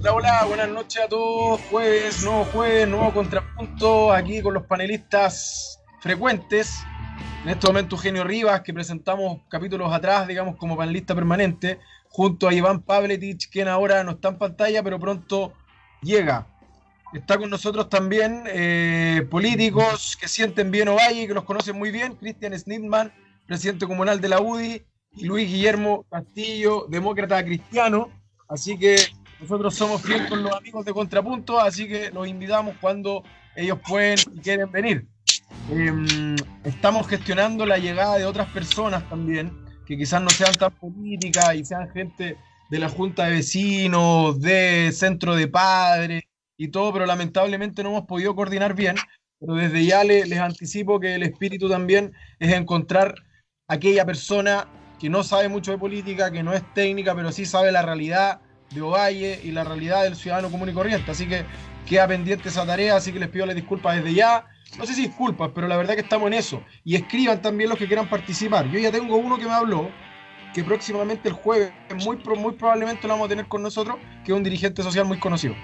Hola, hola, buenas noches a todos. Jueves, nuevo contrapunto aquí con los panelistas frecuentes. En este momento Eugenio Rivas, que presentamos capítulos atrás, digamos, como panelista permanente, junto a Iván Pavletic, quien ahora no está en pantalla, pero pronto llega. Está con nosotros también políticos que sienten bien Ovalle, que los conocen muy bien, Cristian Snitman, presidente comunal de la UDI, y Luis Guillermo Castillo, demócrata cristiano. Así que nosotros somos fieles con los amigos de Contrapunto, así que los invitamos cuando ellos pueden y quieren venir. Estamos gestionando la llegada de otras personas también, que quizás no sean tan políticas y sean gente de la Junta de Vecinos, de Centro de Padres y todo, pero lamentablemente no hemos podido coordinar bien. Pero desde ya les anticipo que el espíritu también es encontrar aquella persona que no sabe mucho de política, que no es técnica, pero sí sabe la realidad de Ovalle y la realidad del ciudadano común y corriente. Así que queda pendiente esa tarea, así que les pido las disculpas desde ya. No sé si disculpas, pero la verdad que estamos en eso. Y escriban también los que quieran participar. Yo ya tengo uno que me habló, que próximamente el jueves, muy probablemente lo vamos a tener con nosotros, que es un dirigente social muy conocido.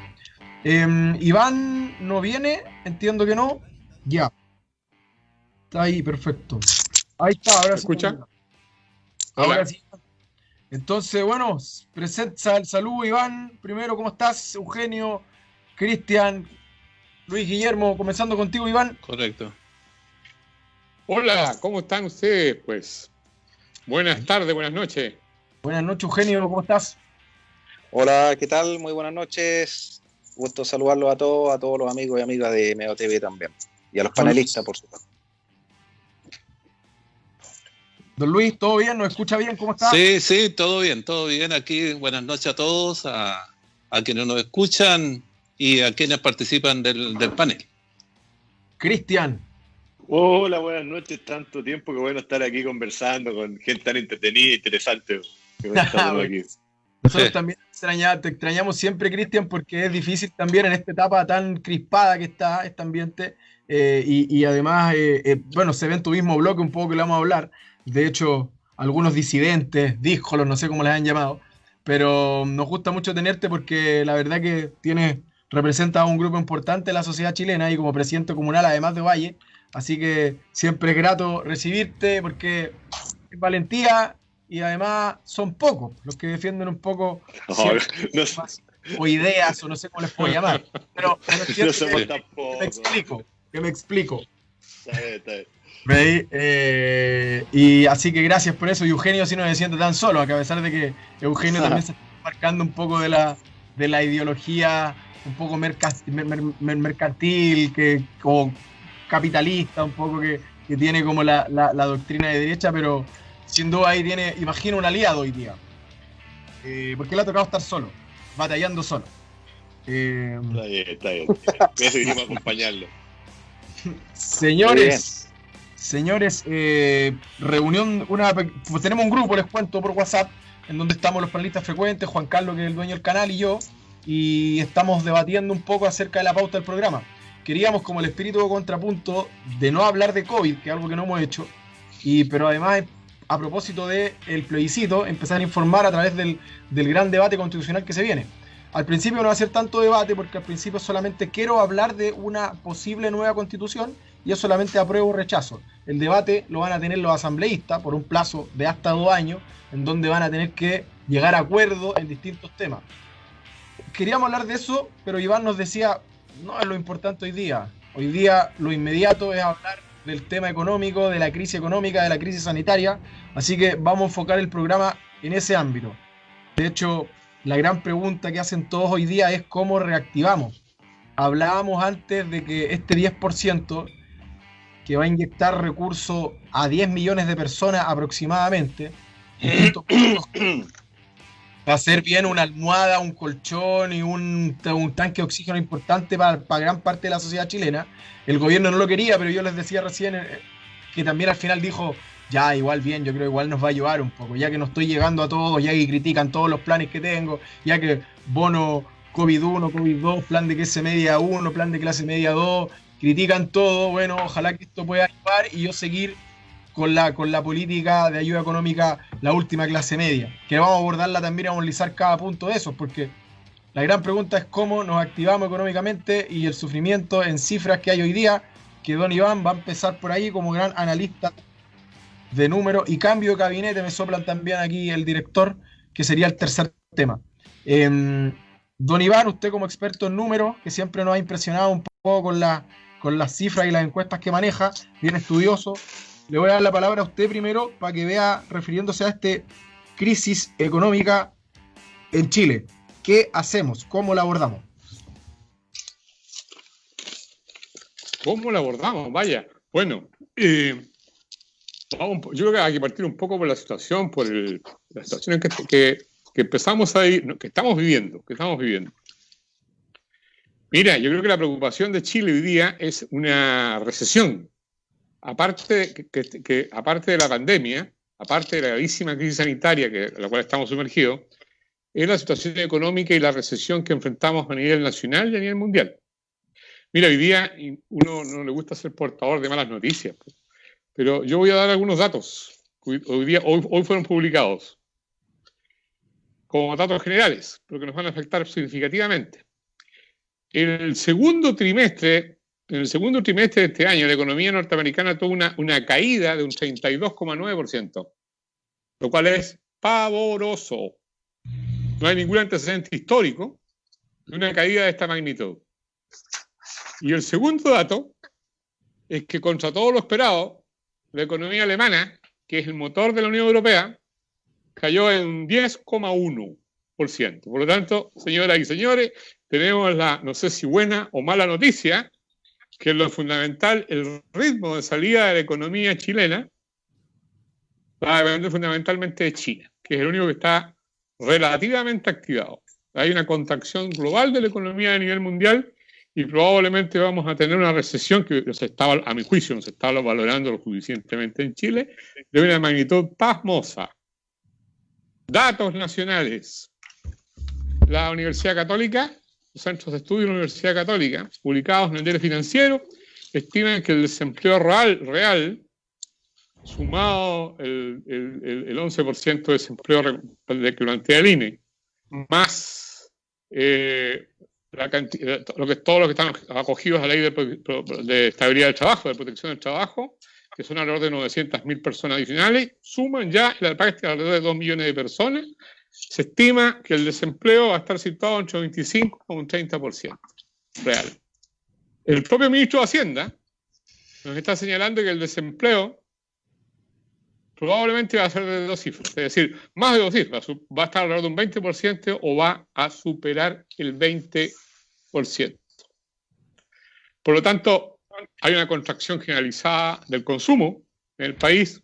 Iván no viene, entiendo que no. Ya. Está ahí, perfecto. Ahí está, ahora ¿Me sí. escucha? Ahora Hola. sí. Entonces, bueno, presenta el saludo, Iván. Primero, ¿cómo estás? Eugenio, Cristian, Luis Guillermo, comenzando contigo, Iván. Correcto. Hola, ¿cómo están ustedes? Pues buenas tardes, buenas noches. Buenas noches, Eugenio, ¿cómo estás? Hola, ¿qué tal? Muy buenas noches. Gusto saludarlos a todos los amigos y amigas de Meo TV también. Y a los panelistas, por supuesto. Don Luis, ¿todo bien? ¿Nos escucha bien? ¿Cómo está? Sí, todo bien aquí. Buenas noches a todos, a quienes nos escuchan y a quienes participan del panel. Cristian. Hola, buenas noches. Tanto tiempo, que bueno estar aquí conversando con gente tan entretenida e interesante que me está dando aquí. Nosotros también te extrañamos siempre, Cristian, porque es difícil también en esta etapa tan crispada que está este ambiente. Y además, bueno, se ve en tu mismo bloque un poco que lo vamos a hablar. De hecho, algunos disidentes, díscolos, no sé cómo les han llamado, pero nos gusta mucho tenerte porque la verdad que representa a un grupo importante de la sociedad chilena y como presidente comunal, además de Valle. Así que siempre es grato recibirte porque es valentía y además son pocos los que defienden un poco o ideas o no sé cómo les puedo llamar. Pero no somos tampoco. Que me explico. Está bien. Y así que gracias por eso. Y Eugenio sí no se siente tan solo, que a pesar de que Eugenio también se está marcando un poco de la ideología un poco mercantil, o capitalista, un poco que tiene como la doctrina de derecha, pero sin duda ahí tiene, imagino, un aliado hoy día. Porque le ha tocado estar solo, batallando solo. Está bien. Por eso vinimos a acompañarlo. Señores, reunión, pues tenemos un grupo, les cuento, por WhatsApp, en donde estamos los panelistas frecuentes, Juan Carlos, que es el dueño del canal, y yo, y estamos debatiendo un poco acerca de la pauta del programa. Queríamos, como el espíritu de Contrapunto, de no hablar de COVID, que es algo que no hemos hecho, pero además, a propósito del plebiscito, empezar a informar a través del gran debate constitucional que se viene. Al principio no va a ser tanto debate, porque al principio solamente quiero hablar de una posible nueva constitución, y es solamente apruebo o rechazo. El debate lo van a tener los asambleístas por un plazo de hasta 2 años, en donde van a tener que llegar a acuerdos en distintos temas. Queríamos hablar de eso, pero Iván nos decía, no es lo importante hoy día. Hoy día lo inmediato es hablar del tema económico, de la crisis económica, de la crisis sanitaria, así que vamos a enfocar el programa en ese ámbito. De hecho, la gran pregunta que hacen todos hoy día es cómo reactivamos. Hablábamos antes de que este 10% que va a inyectar recursos a 10 millones de personas aproximadamente, va a ser bien una almohada, un colchón y un tanque de oxígeno importante para gran parte de la sociedad chilena. El gobierno no lo quería, pero yo les decía recién que también al final dijo, ya, igual bien, yo creo que igual nos va a ayudar un poco, ya que no estoy llegando a todos, ya que critican todos los planes que tengo, ya que bono COVID-1, COVID-2, plan de clase media 1, plan de clase media 2, critican todo. Bueno, ojalá que esto pueda ayudar y yo seguir con la política de ayuda económica, la última clase media, que vamos a abordarla también, vamos a analizar cada punto de esos, porque La gran pregunta es cómo nos activamos económicamente y el sufrimiento en cifras que hay hoy día, que don Iván va a empezar por ahí como gran analista de números y cambio de gabinete, me soplan también aquí el director, que sería el tercer tema. Don Iván, usted como experto en números, que siempre nos ha impresionado un poco con las cifras y las encuestas que maneja, bien estudioso, le voy a dar la palabra a usted primero para que vea, refiriéndose a esta crisis económica en Chile. ¿Qué hacemos? ¿Cómo la abordamos? ¿Cómo la abordamos? Vaya. Bueno, yo creo que hay que partir un poco por la situación, la situación en que empezamos a ir, que estamos viviendo. Mira, yo creo que la preocupación de Chile hoy día es una recesión. Aparte de la pandemia, aparte de la gravísima crisis sanitaria en la cual estamos sumergidos, es la situación económica y la recesión que enfrentamos a nivel nacional y a nivel mundial. Mira, hoy día uno no le gusta ser portador de malas noticias, pero yo voy a dar algunos datos. Hoy fueron publicados como datos generales, pero que nos van a afectar significativamente. En el segundo trimestre de este año, la economía norteamericana tuvo una caída de un 32,9%, lo cual es pavoroso. No hay ningún antecedente histórico de una caída de esta magnitud. Y el segundo dato es que, contra todo lo esperado, la economía alemana, que es el motor de la Unión Europea, cayó en 10,1%. Por lo tanto, señoras y señores, tenemos no sé si buena o mala noticia, que lo fundamental, el ritmo de salida de la economía chilena va a depender fundamentalmente de China, que es el único que está relativamente activado. Hay una contracción global de la economía a nivel mundial y probablemente vamos a tener una recesión que a mi juicio no se está valorando lo suficientemente en Chile, de una magnitud pasmosa. Datos nacionales. La Universidad Católica, los centros de estudio de la Universidad Católica, publicados en el Diario Financiero, estiman que el desempleo real sumado el 11% de desempleo que plantea el INE, más todos los que están acogidos a la ley de estabilidad del trabajo, de protección del trabajo, que son alrededor de 900.000 personas adicionales, suman ya la parte alrededor de 2 millones de personas. Se estima que el desempleo va a estar situado entre un 25 y un 30% real. El propio ministro de Hacienda nos está señalando que el desempleo probablemente va a ser de 2 cifras, es decir, más de 2 cifras, va a estar alrededor de un 20% o va a superar el 20%. Por lo tanto, hay una contracción generalizada del consumo en el país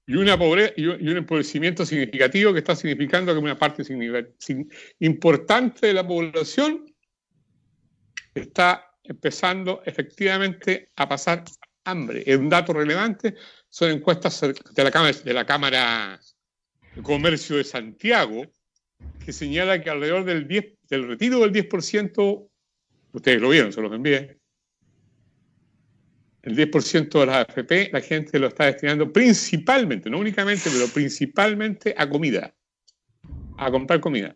y una pobreza y un empobrecimiento significativo que está significando que una parte importante de la población está empezando efectivamente a pasar hambre. Es un dato relevante, son encuestas de la Cámara de Comercio de Santiago, que señala que alrededor del retiro del 10%, ustedes lo vieron, se los envié, el 10% de las AFP, la gente lo está destinando principalmente, no únicamente, pero principalmente a comida, a comprar comida.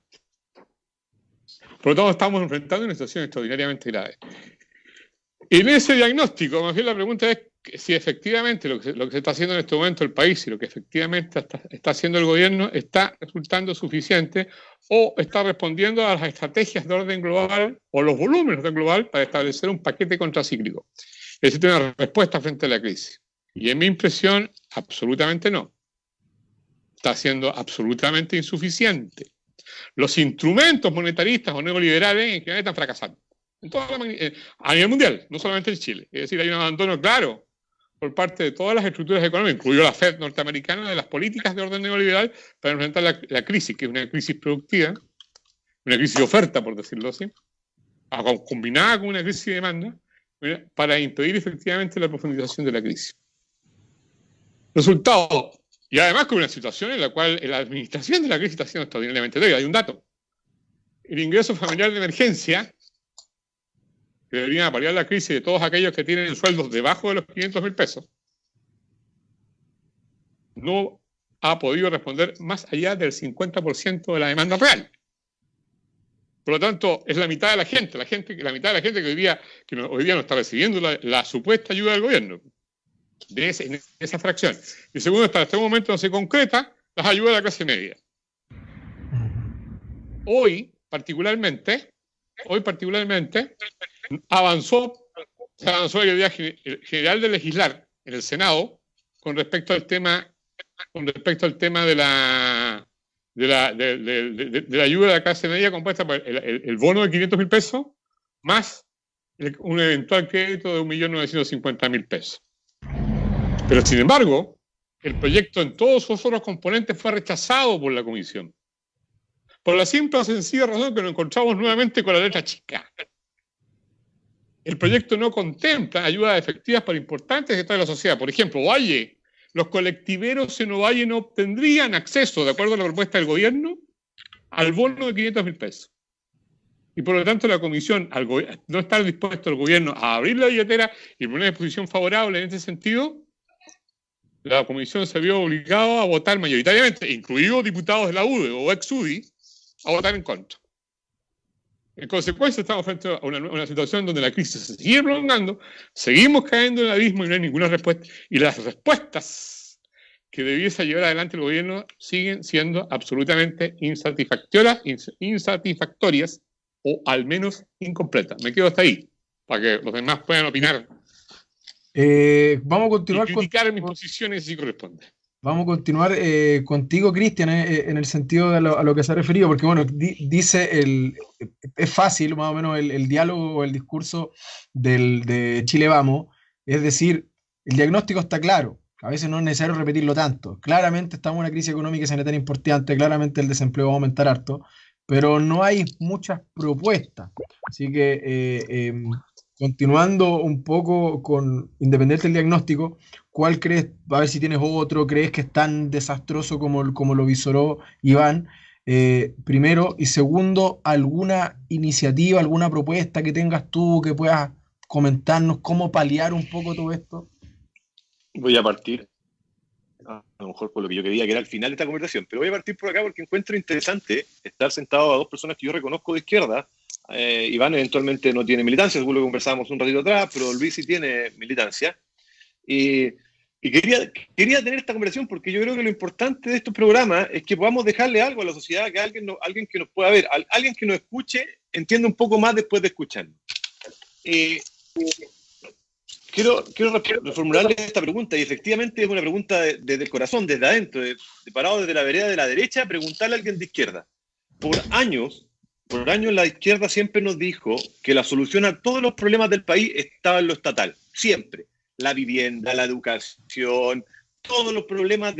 Por lo tanto, estamos enfrentando una situación extraordinariamente grave. En ese diagnóstico, más bien la pregunta es si efectivamente lo que se está haciendo en este momento el país y lo que efectivamente está haciendo el gobierno está resultando suficiente o está respondiendo a las estrategias de orden global o los volúmenes de orden global para establecer un paquete contracíclico. Necesita una respuesta frente a la crisis. Y en mi impresión, absolutamente no. Está siendo absolutamente insuficiente. Los instrumentos monetaristas o neoliberales en general están fracasando. A nivel mundial, no solamente en Chile. Es decir, hay un abandono claro por parte de todas las estructuras económicas, incluido la Fed norteamericana, de las políticas de orden neoliberal para enfrentar la crisis, que es una crisis productiva, una crisis de oferta, por decirlo así, combinada con una crisis de demanda, para impedir efectivamente la profundización de la crisis. Resultado, y además con una situación en la cual la administración de la crisis está siendo extraordinariamente débil. Hay un dato. El ingreso familiar de emergencia, que debería paliar la crisis de todos aquellos que tienen sueldos debajo de los 500.000 pesos, no ha podido responder más allá del 50% de la demanda real. Por lo tanto, es la mitad de la gente que hoy día no está recibiendo la supuesta ayuda del gobierno, en esa fracción. Y segundo, hasta este momento no se concreta las ayudas de la clase media. Hoy, particularmente, se avanzó la idea general de legislar en el Senado con respecto al tema de la ayuda de la clase media compuesta por el bono de 500.000 pesos más un eventual crédito de 1.950.000 pesos. Pero, sin embargo, el proyecto en todos sus otros componentes fue rechazado por la Comisión. Por la simple o sencilla razón que nos encontramos nuevamente con la letra chica. El proyecto no contempla ayudas efectivas para importantes sectores de la sociedad. Por ejemplo, Ovalle. Los colectiveros en Ovalle no obtendrían acceso, de acuerdo a la propuesta del gobierno, al bono de 500.000 pesos. Y por lo tanto la Comisión, no está dispuesto el gobierno a abrir la billetera y poner una disposición favorable en ese sentido, la Comisión se vio obligada a votar mayoritariamente, incluidos diputados de la UDI o ex-UDI, a votar en contra. En consecuencia, estamos frente a una situación donde la crisis se sigue prolongando, seguimos cayendo en el abismo y no hay ninguna respuesta. Y las respuestas que debiese llevar adelante el gobierno siguen siendo absolutamente insatisfactorias o al menos incompletas. Me quedo hasta ahí, para que los demás puedan opinar. Vamos a continuar y criticar mis posiciones si corresponde. Vamos a continuar contigo, Cristian, en el sentido de a lo que se ha referido, porque bueno, es fácil más o menos el diálogo o el discurso de Chile Vamos, es decir, el diagnóstico está claro, a veces no es necesario repetirlo tanto, claramente estamos en una crisis económica sanitaria importante, claramente el desempleo va a aumentar harto, pero no hay muchas propuestas, así que continuando un poco independiente del diagnóstico, ¿cuál crees, a ver si tienes otro, crees que es tan desastroso como lo visoró Iván? Primero, y segundo, ¿alguna iniciativa, alguna propuesta que tengas tú que puedas comentarnos cómo paliar un poco todo esto? Voy a partir, a lo mejor por lo que yo quería, que era el final de esta conversación, pero voy a partir por acá porque encuentro interesante estar sentado a dos personas que yo reconozco de izquierda. Iván eventualmente no tiene militancia, según lo que conversábamos un ratito atrás, pero Luis sí tiene militancia. Y quería tener esta conversación porque yo creo que lo importante de estos programas es que podamos dejarle algo a la sociedad, que alguien que nos pueda ver, alguien que nos escuche, entienda un poco más después de escucharnos. Quiero reformularle esta pregunta, y efectivamente es una pregunta desde el corazón, desde adentro, parado desde la vereda de la derecha, preguntarle a alguien de izquierda. Por años la izquierda siempre nos dijo que la solución a todos los problemas del país estaba en lo estatal, siempre. La vivienda, la educación, todos los problemas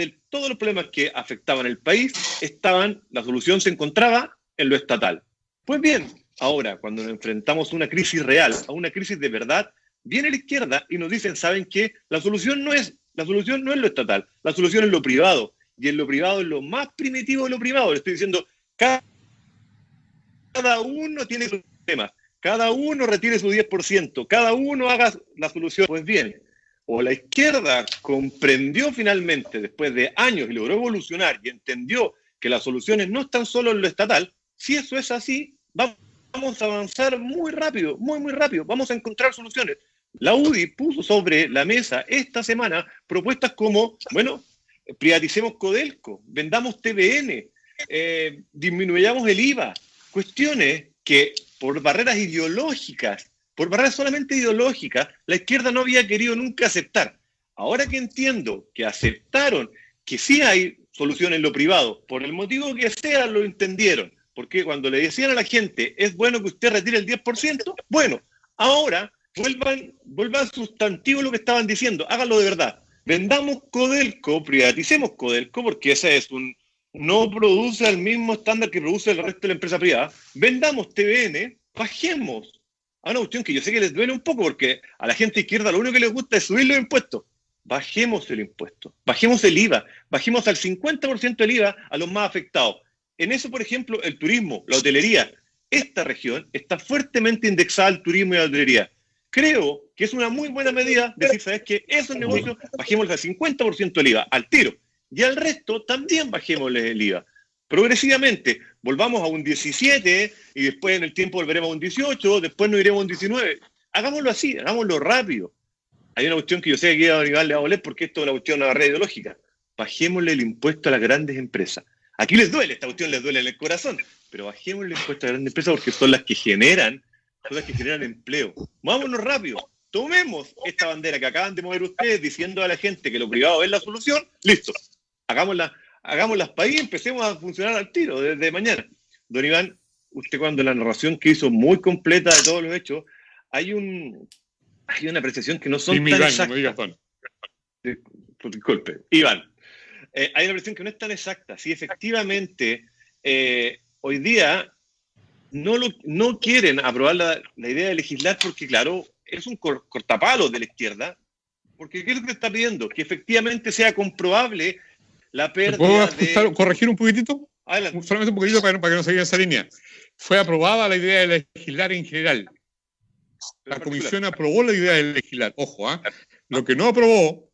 que afectaban el país la solución se encontraba en lo estatal. Pues bien, ahora cuando nos enfrentamos a una crisis real, a una crisis de verdad, viene la izquierda y nos dicen, ¿saben qué? La solución no es lo estatal, la solución es lo privado, y en lo privado es lo más primitivo de lo privado. Le estoy diciendo, cada uno tiene sus temas, cada uno retire su 10%, cada uno haga la solución. Pues bien, o la izquierda comprendió finalmente, después de años, y logró evolucionar y entendió que las soluciones no están solo en lo estatal. Si eso es así, vamos a avanzar muy rápido, muy rápido, vamos a encontrar soluciones. La UDI puso sobre la mesa esta semana propuestas como, privaticemos Codelco, vendamos TVN, disminuyamos el IVA, cuestiones que por barreras solamente ideológicas, la izquierda no había querido nunca aceptar. Ahora que entiendo que aceptaron que sí hay solución en lo privado, por el motivo que sea, lo entendieron. Porque cuando le decían a la gente, es bueno que usted retire el 10%, bueno, ahora vuelvan sustantivo lo que estaban diciendo, háganlo de verdad. Vendamos Codelco, privaticemos Codelco, porque ese no produce al mismo estándar que produce el resto de la empresa privada. Vendamos TVN, bajemos a una cuestión que yo sé que les duele un poco, porque a la gente izquierda lo único que les gusta es subir los impuestos. Bajemos el impuesto, bajemos el IVA, bajemos al 50% el IVA a los más afectados. En eso, por ejemplo, el turismo, la hotelería, esta región está fuertemente indexada al turismo y a la hotelería. Creo que es una muy buena medida decir, ¿sabes qué? Esos negocios bajémosles al 50% el IVA, al tiro. Y al resto también bajémosles el IVA. progresivamente. Volvamos a un 17 y después en el tiempo volveremos a un 18, después nos iremos a un 19. Hagámoslo así, hagámoslo rápido. Hay una cuestión que yo sé que a Iván le va a doler porque esto es una cuestión, una barrera ideológica. Bajémosle el impuesto a las grandes empresas. Aquí les duele, esta cuestión les duele en el corazón, pero bajémosle el impuesto a las grandes empresas porque son las que generan empleo. Vámonos rápido. Tomemos esta bandera que acaban de mover ustedes diciendo a la gente que lo privado es la solución. Listo. Hagámoslas para ahí y empecemos a funcionar al tiro desde mañana. Don Iván, usted cuando la narración que hizo muy completa de todos los hechos, hay una apreciación que no son tan exactas. Disculpe, Iván. Hay una apreciación que no es tan exacta. Si efectivamente hoy día no quieren aprobar la idea de legislar porque, claro, es un cortapalos de la izquierda, porque ¿qué es lo que está pidiendo? Que efectivamente sea comprobable la pérdida ¿Puedo corregir un poquitito? Adelante. Solamente un poquitito para que no se vaya esa línea. Fue aprobada la idea de legislar en general. La comisión aprobó la idea de legislar. Ojo, lo que no aprobó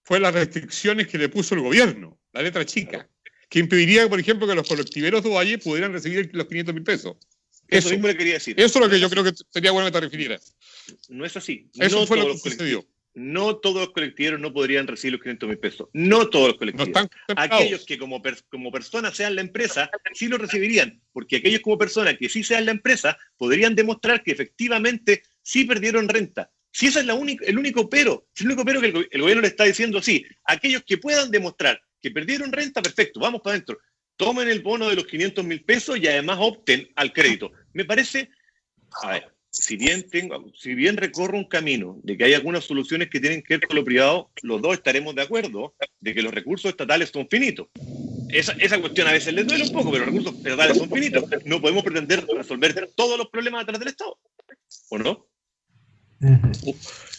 fue las restricciones que le puso el gobierno, la letra chica, que impediría, por ejemplo, que los colectiveros de Ovalle pudieran recibir los 500.000 pesos. Eso mismo le quería decir. Eso es lo que yo creo que sería bueno que te refirieras. No es así. Eso fue lo que sucedió. No todos los colectiveros no podrían recibir los 500.000 pesos. No todos los colectivos. No están aquellos que como personas sean la empresa, sí lo recibirían. Porque aquellos como personas que sí sean la empresa, podrían demostrar que efectivamente sí perdieron renta. Si ese es el único pero. Si el único pero que el gobierno le está diciendo, sí, aquellos que puedan demostrar que perdieron renta, perfecto, vamos para adentro. Tomen el bono de los 500.000 pesos y además opten al crédito. Me parece, a ver, si bien recorro un camino de que hay algunas soluciones que tienen que ver con lo privado, los dos estaremos de acuerdo de que los recursos estatales son finitos. Esa cuestión a veces les duele un poco, pero los recursos estatales son finitos. No podemos pretender resolver todos los problemas atrás del Estado, ¿o no?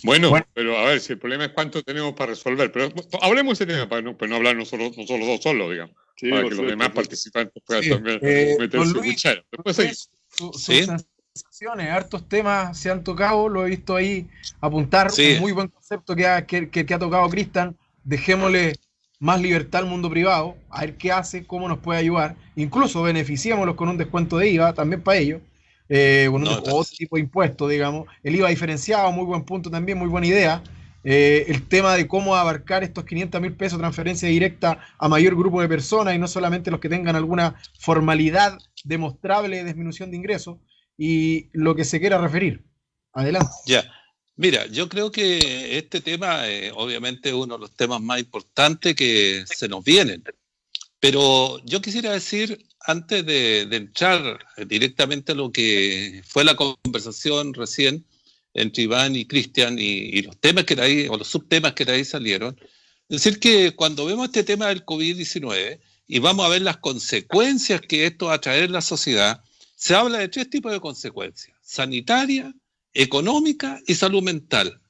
Bueno, pero a ver, si el problema es cuánto tenemos para resolver, pero hablemos de ese tema para no hablar nosotros dos solos, digamos, sí, para que los demás participantes puedan también meter su cuchara. Después sus sensaciones, hartos temas se han tocado, lo he visto ahí apuntar, un muy buen concepto que ha tocado Cristian, dejémosle más libertad al mundo privado, a ver qué hace, cómo nos puede ayudar, incluso beneficiémoslos con un descuento de IVA, también para ellos. Otro tipo de impuesto, digamos. El IVA diferenciado, muy buen punto también, muy buena idea. El tema de cómo abarcar estos 500.000 pesos, transferencia directa a mayor grupo de personas y no solamente los que tengan alguna formalidad demostrable de disminución de ingresos y lo que se quiera referir. Adelante. Ya, mira, yo creo que este tema obviamente es uno de los temas más importantes que se nos vienen. Pero yo quisiera decir, antes de entrar directamente a lo que fue la conversación recién entre Iván y Cristian y los temas que de ahí, o los subtemas que de ahí salieron, decir que cuando vemos este tema del COVID-19 y vamos a ver las consecuencias que esto va a traer en la sociedad, se habla de 3 tipos de consecuencias: sanitaria, económica y salud mental.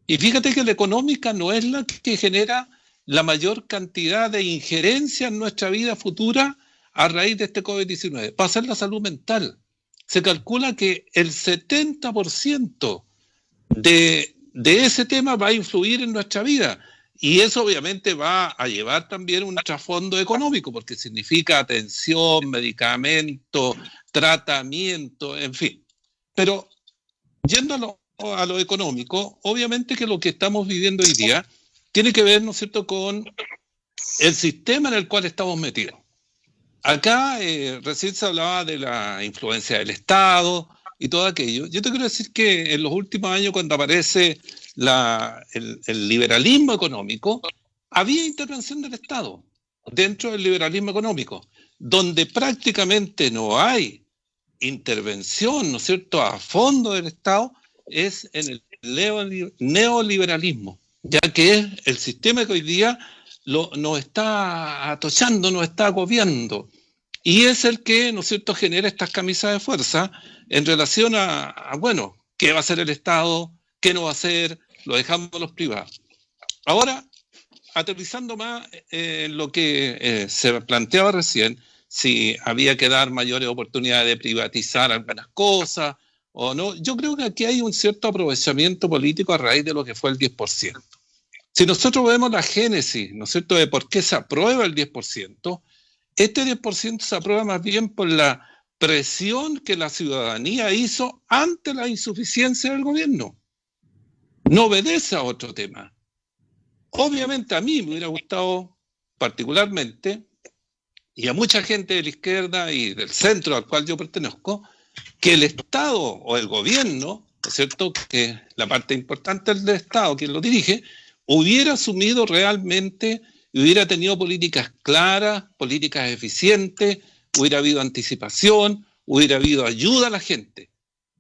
Y fíjate que la económica no es la que genera la mayor cantidad de injerencia en nuestra vida futura a raíz de este COVID-19. Va a ser la salud mental. Se calcula que el 70% de ese tema va a influir en nuestra vida. Y eso obviamente va a llevar también un trasfondo económico, porque significa atención, medicamento, tratamiento, en fin. Pero yendo a lo económico, obviamente que lo que estamos viviendo hoy día tiene que ver, ¿no es cierto?, con el sistema en el cual estamos metidos. Acá recién se hablaba de la influencia del Estado y todo aquello. Yo te quiero decir que en los últimos años, cuando aparece el liberalismo económico, había intervención del Estado dentro del liberalismo económico, donde prácticamente no hay intervención, ¿no es cierto?, a fondo del Estado, es en el neoliberalismo, ya que es el sistema que hoy día nos está atochando, nos está agobiando, y es el que, ¿no es cierto?, genera estas camisas de fuerza en relación a bueno, ¿qué va a hacer el Estado? ¿Qué no va a hacer? Lo dejamos a los privados. Ahora, aterrizando más en lo que se planteaba recién, si había que dar mayores oportunidades de privatizar algunas cosas o no, yo creo que aquí hay un cierto aprovechamiento político a raíz de lo que fue el 10%. Si nosotros vemos la génesis, ¿no es cierto?, de por qué se aprueba el 10%, Este 10% se aprueba más bien por la presión que la ciudadanía hizo ante la insuficiencia del gobierno. No obedece a otro tema. Obviamente a mí me hubiera gustado particularmente, y a mucha gente de la izquierda y del centro al cual yo pertenezco, que el Estado o el gobierno, ¿no es cierto?, que la parte importante del Estado, quien lo dirige, hubiera asumido realmente y hubiera tenido políticas claras, políticas eficientes, hubiera habido anticipación, hubiera habido ayuda a la gente.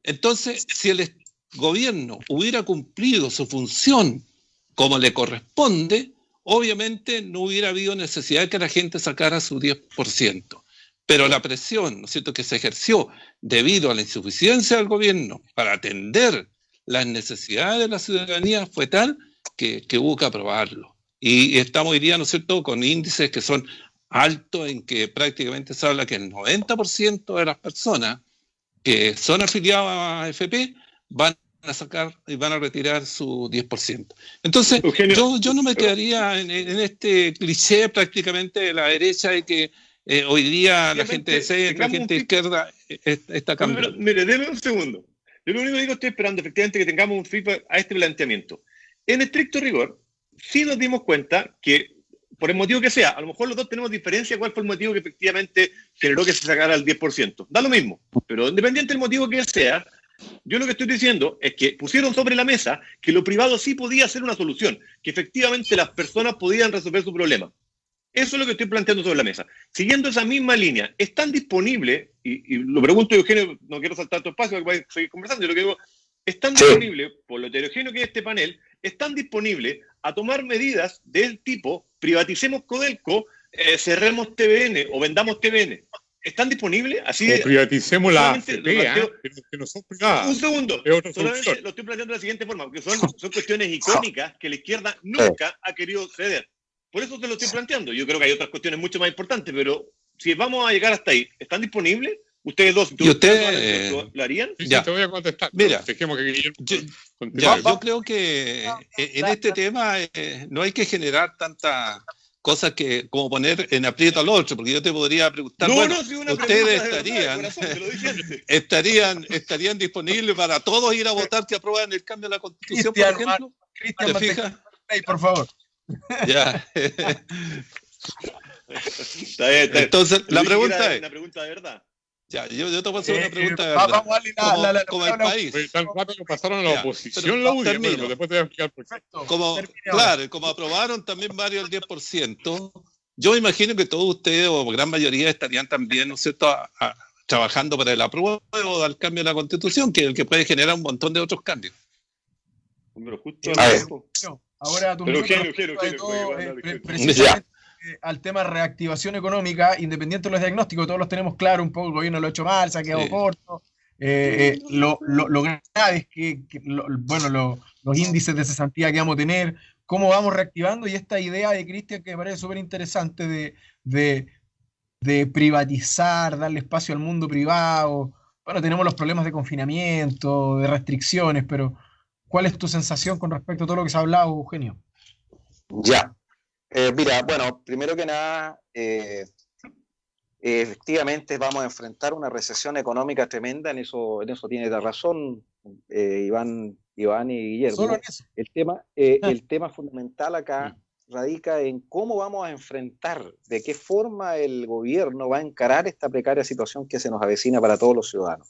Entonces, si el gobierno hubiera cumplido su función como le corresponde, obviamente no hubiera habido necesidad de que la gente sacara su 10%. Pero la presión, ¿no es cierto?, que se ejerció debido a la insuficiencia del gobierno para atender las necesidades de la ciudadanía fue tal que hubo que aprobarlo. Y estamos hoy día, ¿no es cierto?, con índices que son altos, en que prácticamente se habla que el 90% de las personas que son afiliadas a AFP van a sacar y van a retirar su 10%. Entonces, Eugenio, yo no me quedaría en este cliché prácticamente de la derecha de que hoy día la gente de centro, la gente de izquierda está cambiando. Mire, déme un segundo. Yo lo único que digo, estoy esperando efectivamente que tengamos un feedback a este planteamiento. En estricto rigor, sí nos dimos cuenta que, por el motivo que sea, a lo mejor los dos tenemos diferencia cuál fue el motivo que efectivamente generó que se sacara el 10%. Da lo mismo, pero independiente del motivo que sea, yo lo que estoy diciendo es que pusieron sobre la mesa que lo privado sí podía ser una solución, que efectivamente las personas podían resolver su problema. Eso es lo que estoy planteando sobre la mesa. Siguiendo esa misma línea, ¿están disponibles, y lo pregunto Eugenio, no quiero saltar tu espacio, voy a seguir conversando, yo lo que digo, ¿están disponibles, por lo heterogéneo que es este panel, están disponibles a tomar medidas del tipo, privaticemos Codelco, cerremos TVN o vendamos TVN? ¿Están disponibles? Así o privaticemos la AFP, que no son privadas. Un segundo, solamente lo estoy planteando de la siguiente forma, porque son cuestiones icónicas que la izquierda nunca ha querido ceder. Por eso te lo estoy planteando. Yo creo que hay otras cuestiones mucho más importantes, pero si vamos a llegar hasta ahí, ¿están disponibles? Ustedes dos, ¿Y usted lo harían? Sí, te voy a contestar. Mira, yo creo que en este tema no hay que generar tanta cosas que como poner en aprieto al otro, porque yo te podría preguntar, ustedes estarían disponibles para todos ir a votar que aprueban el cambio de la Constitución, por ejemplo. ¿Te fijas? Por favor. Ya. Está bien. Entonces, la pregunta es... Una pregunta de verdad. Ya, yo te voy a hacer una pregunta de verdad. Como el país. Tan rápido pasaron a la oposición la UDI, pero después te voy a explicar por qué. Claro, como aprobaron también varios el 10%, yo imagino que todos ustedes, o gran mayoría, estarían también, ¿no es cierto?, trabajando para el apruebo del cambio de la Constitución, que es el que puede generar un montón de otros cambios. Pero justo ahora tu al tema de reactivación económica, independiente de los diagnósticos, todos los tenemos claro, un poco el gobierno lo ha hecho mal, se ha quedado corto. Lo grave es que los índices de cesantía que vamos a tener, cómo vamos reactivando, y esta idea de Cristian que me parece súper interesante de privatizar, darle espacio al mundo privado. Bueno, tenemos los problemas de confinamiento, de restricciones, pero ¿cuál es tu sensación con respecto a todo lo que se ha hablado, Eugenio? Ya. Mira, bueno, primero que nada, efectivamente vamos a enfrentar una recesión económica tremenda, en eso tiene razón Iván y Guillermo. Solo en eso. El tema fundamental acá radica en cómo vamos a enfrentar, de qué forma el gobierno va a encarar esta precaria situación que se nos avecina para todos los ciudadanos.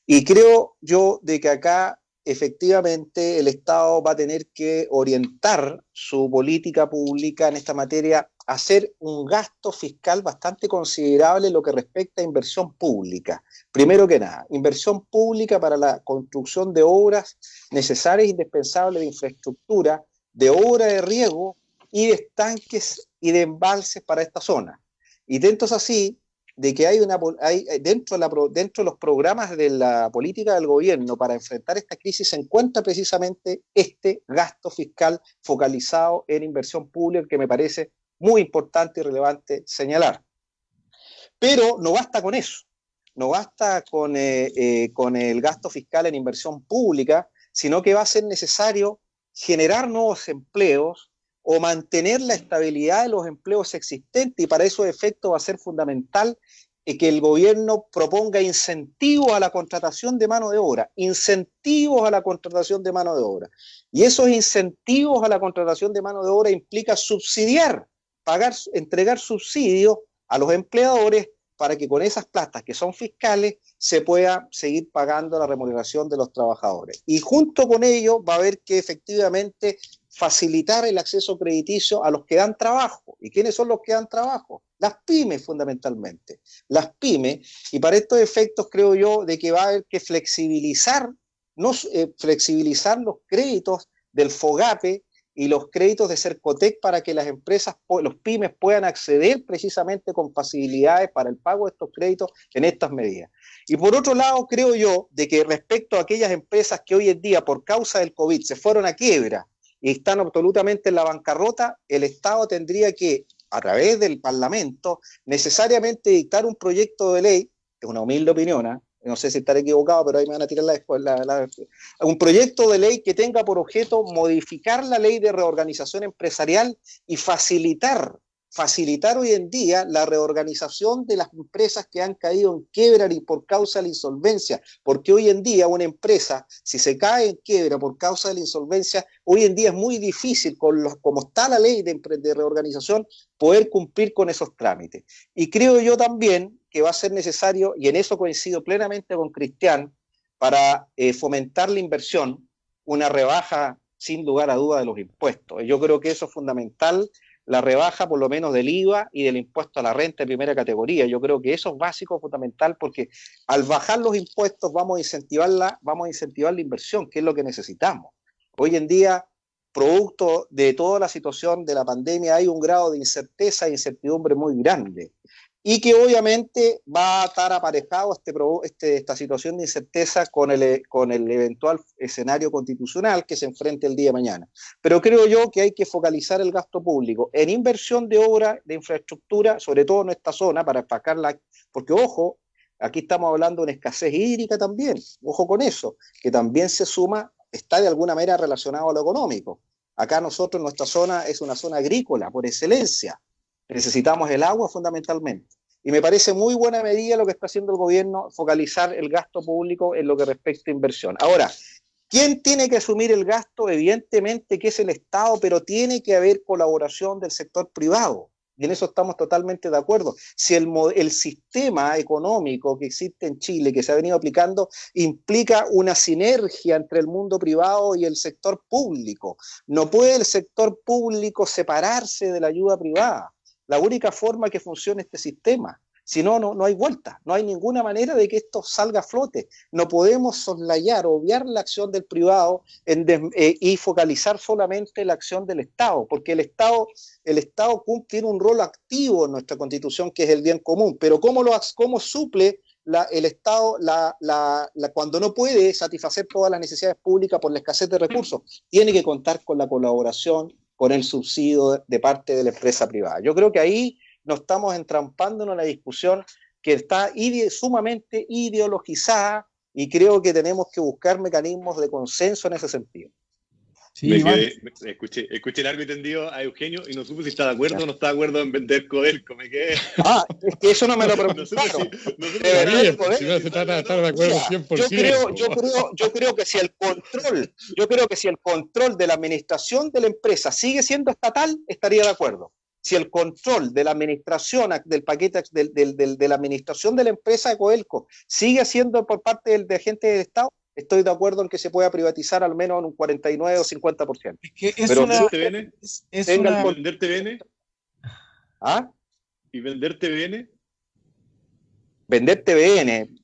Y creo yo de que acá efectivamente el Estado va a tener que orientar su política pública en esta materia a hacer un gasto fiscal bastante considerable en lo que respecta a inversión pública. Primero que nada, inversión pública para la construcción de obras necesarias e indispensables de infraestructura, de obra de riego y de estanques y de embalses para esta zona. Y dentro es así de que dentro de los programas de la política del gobierno para enfrentar esta crisis se encuentra precisamente este gasto fiscal focalizado en inversión pública, que me parece muy importante y relevante señalar. Pero no basta con eso, no basta con el gasto fiscal en inversión pública, sino que va a ser necesario generar nuevos empleos, o mantener la estabilidad de los empleos existentes, y para esos efectos va a ser fundamental que el gobierno proponga incentivos a la contratación de mano de obra, incentivos a la contratación de mano de obra. Y esos incentivos a la contratación de mano de obra implica subsidiar, entregar subsidios a los empleadores para que con esas platas que son fiscales se pueda seguir pagando la remuneración de los trabajadores. Y junto con ello va a haber que efectivamente facilitar el acceso crediticio a los que dan trabajo. ¿Y quiénes son los que dan trabajo? Las pymes, fundamentalmente. Las pymes, y para estos efectos creo yo de que va a haber que flexibilizar los créditos del FOGAPE y los créditos de Cercotec para que las empresas, los pymes puedan acceder precisamente con facilidades para el pago de estos créditos en estas medidas. Y por otro lado, creo yo de que respecto a aquellas empresas que hoy en día por causa del COVID se fueron a quiebra y están absolutamente en la bancarrota, el Estado tendría que, a través del Parlamento, necesariamente dictar un proyecto de ley, es una humilde opinión, no sé si estaré equivocado, pero ahí me van a tirar un proyecto de ley que tenga por objeto modificar la ley de reorganización empresarial y facilitar hoy en día la reorganización de las empresas que han caído en quiebra y por causa de la insolvencia, porque hoy en día una empresa, si se cae en quiebra por causa de la insolvencia, hoy en día es muy difícil, como está la ley de reorganización, poder cumplir con esos trámites. Y creo yo también que va a ser necesario, y en eso coincido plenamente con Cristian, para fomentar la inversión, una rebaja sin lugar a duda de los impuestos. Yo creo que eso es fundamental, la rebaja por lo menos del IVA y del impuesto a la renta de primera categoría. Yo creo que eso es básico, fundamental, porque al bajar los impuestos vamos a incentivar la inversión, que es lo que necesitamos. Hoy en día, producto de toda la situación de la pandemia, hay un grado de incerteza e incertidumbre muy grande, y que obviamente va a estar aparejado esta situación de incerteza con el eventual escenario constitucional que se enfrente el día de mañana. Pero creo yo que hay que focalizar el gasto público en inversión de obra, de infraestructura, sobre todo en esta zona, para atacarla, porque ojo, aquí estamos hablando de una escasez hídrica también, ojo con eso, que también se suma, está de alguna manera relacionado a lo económico. Acá nosotros, nuestra zona es una zona agrícola por excelencia. Necesitamos el agua fundamentalmente. Y me parece muy buena medida lo que está haciendo el gobierno, focalizar el gasto público en lo que respecta a inversión. Ahora, ¿quién tiene que asumir el gasto? Evidentemente que es el Estado, pero tiene que haber colaboración del sector privado. Y en eso estamos totalmente de acuerdo. Si el sistema económico que existe en Chile, que se ha venido aplicando, implica una sinergia entre el mundo privado y el sector público. No puede el sector público separarse de la ayuda privada. La única forma que funcione este sistema. Si no, no hay vuelta. No hay ninguna manera de que esto salga a flote. No podemos soslayar, obviar la acción del privado y focalizar solamente la acción del Estado, porque el Estado tiene un rol activo en nuestra Constitución, que es el bien común. Pero ¿cómo suple el Estado cuando no puede satisfacer todas las necesidades públicas por la escasez de recursos? Tiene que contar con la colaboración, con el subsidio de parte de la empresa privada. Yo creo que ahí nos estamos entrampando en una discusión que está sumamente ideologizada, y creo que tenemos que buscar mecanismos de consenso en ese sentido. Sí, escuché largo y tendido a Eugenio y no supe si está de acuerdo o no está de acuerdo en vender Codelco. Me quedé. Es que eso no me lo preguntaron. Se trata de estar de acuerdo 100%. Yo creo que si el control de la administración de la empresa sigue siendo estatal, estaría de acuerdo. Si el control de la administración del paquete de la administración de la empresa de Codelco sigue siendo por parte del agente del Estado, estoy de acuerdo en que se pueda privatizar al menos en un 49 o 50%. Pero ¿vender TVN? ¿Ah? ¿Y vender TVN? Vender TVN.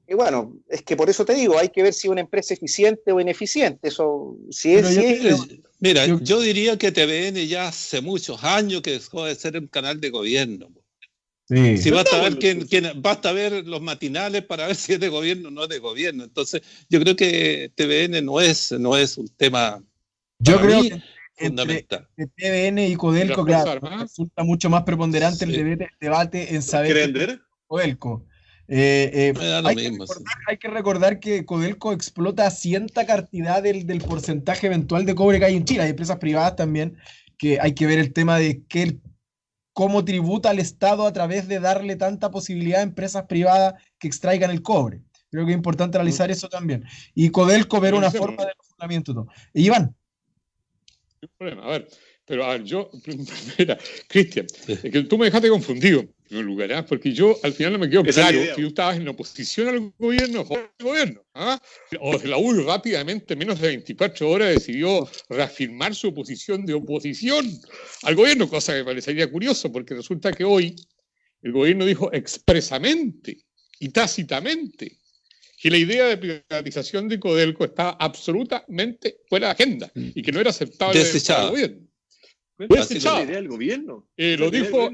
Y bueno, es que por eso te digo, hay que ver si es una empresa eficiente o ineficiente. Eso, Mira, yo diría que TVN ya hace muchos años que dejó de ser un canal de gobierno. Sí. Si basta ver los matinales para ver si es de gobierno o no es de gobierno. Entonces, yo creo que TVN no es un tema, yo creo que fundamental. Entre TVN y Codelco, claro, resulta mucho más preponderante el debate en saber ¿Vender? Codelco. Hay que recordar que Codelco explota cierta cantidad del porcentaje eventual de cobre que hay en Chile. Hay empresas privadas también que hay que ver el tema de cómo tributa al Estado a través de darle tanta posibilidad a empresas privadas que extraigan el cobre. Creo que es importante analizar eso también. Y Codelco ver una forma de funcionamiento y todo. Y Iván. No hay problema, a ver, pero a ver, mira, Cristian, es que tú me dejaste confundido en primer lugar, ¿eh? Porque yo al final no me quedo claro si tú estabas en oposición al gobierno o al gobierno, ¿ah? O la UDI rápidamente, menos de 24 horas, decidió reafirmar su posición de oposición al gobierno, cosa que me parecería curioso, porque resulta que hoy el gobierno dijo expresamente y tácitamente que la idea de privatización de Codelco estaba absolutamente fuera de agenda y que no era aceptable desechada. Al gobierno. Desechada. La idea del gobierno. Lo dijo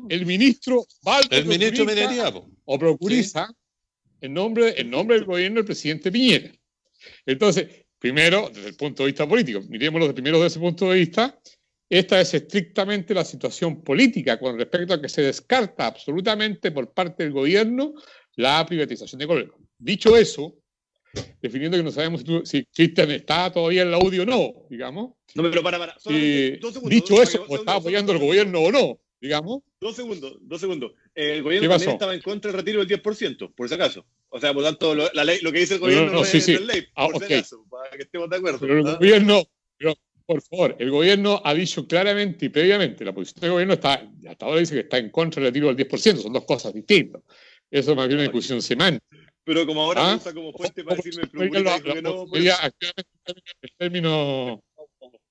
el ministro Walter. El ministro de Minería. O Procuriza, sí, en nombre del gobierno del presidente Piñera. Entonces, primero, desde el punto de vista político, miremoslo primero desde ese punto de vista, esta es estrictamente la situación política con respecto a que se descarta absolutamente por parte del gobierno la privatización de Codelco. Dicho eso, definiendo que no sabemos si Cristian está todavía en la audio o no, digamos. No, pero para. Dicho eso, o está apoyando el gobierno o no, digamos. Dos segundos. El gobierno también estaba en contra del retiro del 10%, por si acaso. O sea, por tanto, la ley, lo que dice el gobierno no es ley, por si acaso, para que estemos de acuerdo. Pero el gobierno, por favor, el gobierno ha dicho claramente y previamente, la posición del gobierno hasta ahora dice que está en contra del retiro del 10%, son dos cosas distintas. Eso es más bien una discusión semántica. Pero como ahora usa como fuente para decirme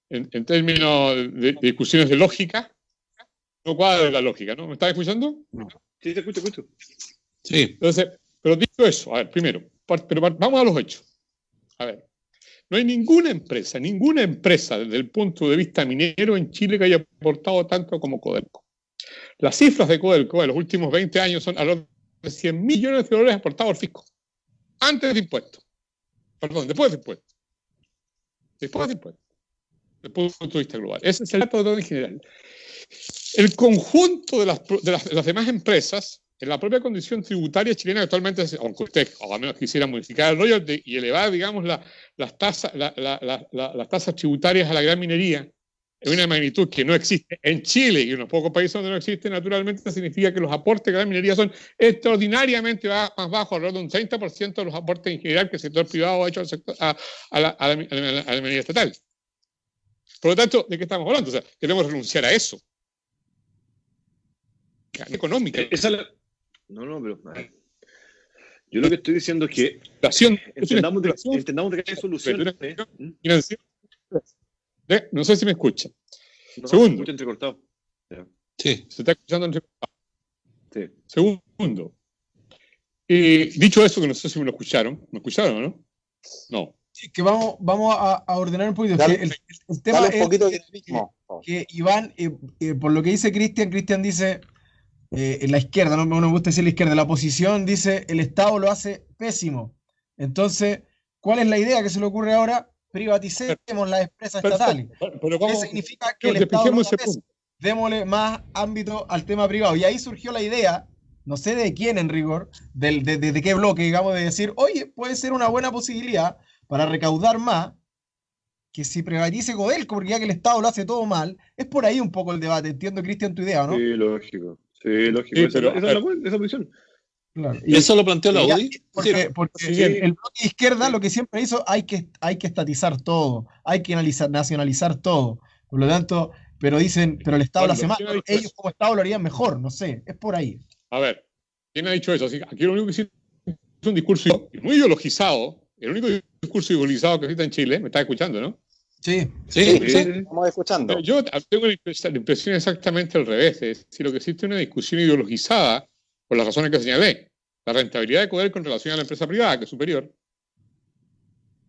en términos de discusiones de lógica, no cuadra la lógica, ¿no? ¿Me estás escuchando? Sí, te escucho. Sí. Entonces, pero dicho eso, a ver, primero, pero vamos a los hechos. A ver, no hay ninguna empresa desde el punto de vista minero en Chile que haya aportado tanto como Codelco. Las cifras de Codelco en los últimos 20 años son alrededor de 100 millones de dólares aportados al fisco. Antes de impuestos. Perdón, después de impuestos. Después de impuestos. Desde el punto de vista global. Ese es el dato de todo en general. El conjunto de las demás empresas, en la propia condición tributaria chilena actualmente, aunque usted o al menos quisiera modificar el royalty y elevar, digamos, las tasas tributarias a la gran minería, en una magnitud que no existe en Chile y en los pocos países donde no existe, naturalmente significa que los aportes de la minería son extraordinariamente más bajos, alrededor de un 30% de los aportes en general que el sector privado ha hecho a la minería estatal. Por lo tanto, ¿de qué estamos hablando? O sea, queremos renunciar a eso. Económica. No, pero a ver. Yo lo que estoy diciendo es que entendamos de que hay soluciones. No sé si me escucha. Segundo. Se entrecortado. Sí. Se está escuchando entrecortado. Sí. Segundo. Dicho eso, que no sé si me lo escucharon. ¿Me escucharon o no? No. Sí, que vamos a ordenar un poquito. Dale, el tema es que Iván, por lo que dice Cristian dice, en la izquierda, no me gusta decir la izquierda, la oposición dice, el Estado lo hace pésimo. Entonces, ¿cuál es la idea que se le ocurre ahora? Privaticemos las empresas estatales. ¿Qué significa que el Estado no hace pésimo? Démosle más ámbito al tema privado. Y ahí surgió la idea, no sé de quién en rigor, de qué bloque, digamos, de decir, oye, puede ser una buena posibilidad para recaudar más, que si privatice Codelco, porque ya que el Estado lo hace todo mal, es por ahí un poco el debate. Entiendo, Cristian, tu idea, ¿no? Sí, lógico. Esa es la posición. Claro. ¿Y eso lo planteó la UDI? Porque el bloque de izquierda lo que siempre hizo, hay que estatizar todo, hay que nacionalizar todo. Por lo tanto, pero dicen, pero el Estado lo hace mal. Ellos como Estado lo harían mejor, no sé, es por ahí. A ver, ¿quién ha dicho eso? Así, aquí lo único que existe es un discurso muy ideologizado. El único discurso ideologizado que existe en Chile, ¿me estás escuchando, no? Sí. Estamos escuchando. Yo tengo la impresión exactamente al revés. Es decir, lo que existe es una discusión ideologizada por las razones que señalé. La rentabilidad de Codelco en relación a la empresa privada, que es superior,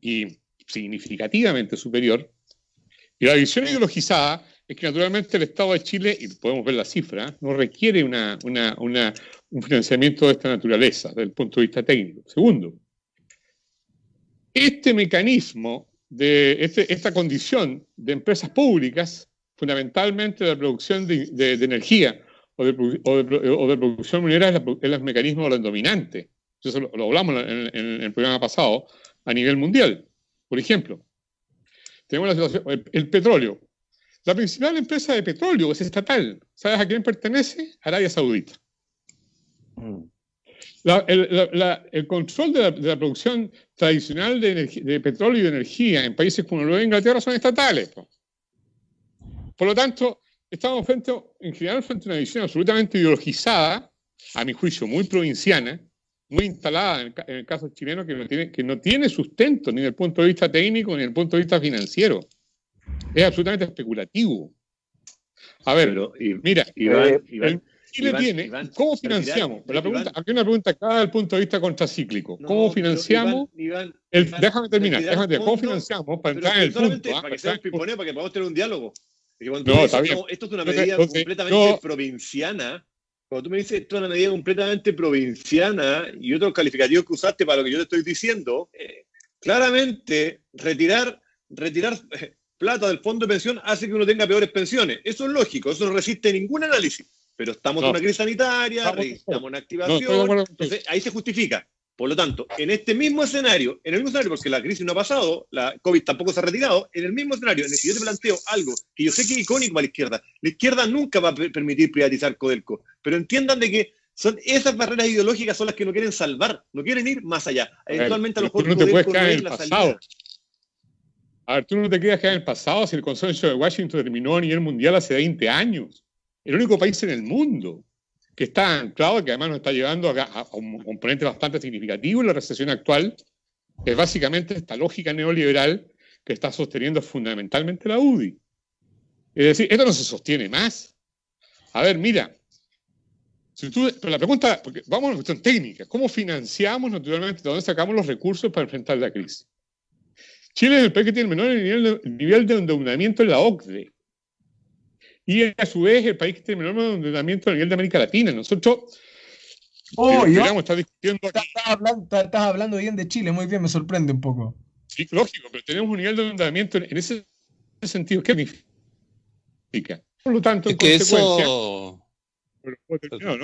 y significativamente superior. Y la visión ideologizada es que naturalmente el Estado de Chile, y podemos ver la cifra, no requiere un financiamiento de esta naturaleza desde el punto de vista técnico. Segundo, este mecanismo, esta condición de empresas públicas, fundamentalmente de la producción de energía o de producción minera, es el mecanismo dominante. Eso lo hablamos en el programa pasado a nivel mundial. Por ejemplo, tenemos la situación, el petróleo. La principal empresa de petróleo es estatal. ¿Sabes a quién pertenece? Arabia Saudita. El control de la producción tradicional de petróleo y de energía en países como Nueva Inglaterra son estatales. Por lo tanto, estamos en general frente a una visión absolutamente ideologizada, a mi juicio muy provinciana, muy instalada en el caso chileno, que no tiene sustento ni desde el punto de vista técnico ni desde el punto de vista financiero. Es absolutamente especulativo. A ver, Pero, mira, Chile Iván, tiene, Iván, ¿cómo financiamos? Iván, Aquí hay una pregunta clara desde el punto de vista contracíclico. ¿Cómo financiamos? Déjame terminar. ¿Cómo financiamos para entrar en el punto? Para que sea pimponeo, para que podamos tener un diálogo. Está bien. Esto es una medida completamente provinciana. Cuando tú me dices esto es una medida completamente provinciana y otros calificativos que usaste para lo que yo te estoy diciendo, claramente retirar plata del fondo de pensión hace que uno tenga peores pensiones. Eso es lógico, eso no resiste ningún análisis. Pero estamos en una crisis sanitaria, estamos en activación, entonces ahí se justifica. Por lo tanto, en este mismo escenario, porque la crisis no ha pasado, la COVID tampoco se ha retirado, en el mismo escenario en el que yo te planteo algo que yo sé que es icónico para la izquierda nunca va a permitir privatizar Codelco, pero entiendan de que son esas barreras ideológicas son las que no quieren salvar, no quieren ir más allá. Eventualmente a lo mejor tú no te puedes Codelco quedar no en es el la pasado. salida. A ver, tú no te quedas quedar en el pasado si el consenso de Washington terminó a nivel mundial hace 20 años. El único país en el mundo que está anclado, que además nos está llevando a un componente bastante significativo en la recesión actual, es básicamente esta lógica neoliberal que está sosteniendo fundamentalmente la UDI. Es decir, esto no se sostiene más. A ver, mira, pero la pregunta, porque vamos a una cuestión técnica, ¿cómo financiamos naturalmente, de dónde sacamos los recursos para enfrentar la crisis? Chile es el país que tiene el menor nivel de endeudamiento en la OCDE. Y a su vez el país que tiene el menor endeudamiento a nivel de América Latina. Nosotros estás discutiendo aquí. Estás hablando bien de Chile, muy bien, me sorprende un poco. Sí, lógico, pero tenemos un nivel de endeudamiento en ese sentido. ¿Qué significa? Por lo tanto, en consecuencia... ¿no?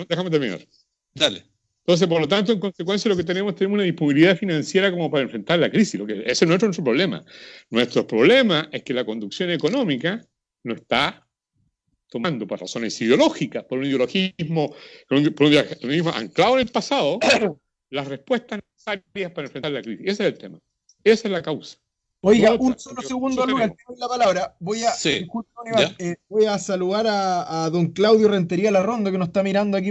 Déjame terminar. Dale. Entonces, por lo tanto, en consecuencia, lo que tenemos una disponibilidad financiera como para enfrentar la crisis. Ese no es nuestro problema. Nuestro problema es que la conducción económica no está tomando por razones ideológicas, por un ideologismo anclado en el pasado, las respuestas necesarias para enfrentar la crisis. Ese es el tema. Esa es la causa. Oiga, un solo segundo, Lucas, te doy la palabra. Voy a saludar a don Claudio Rentería Larrondo, que nos está mirando aquí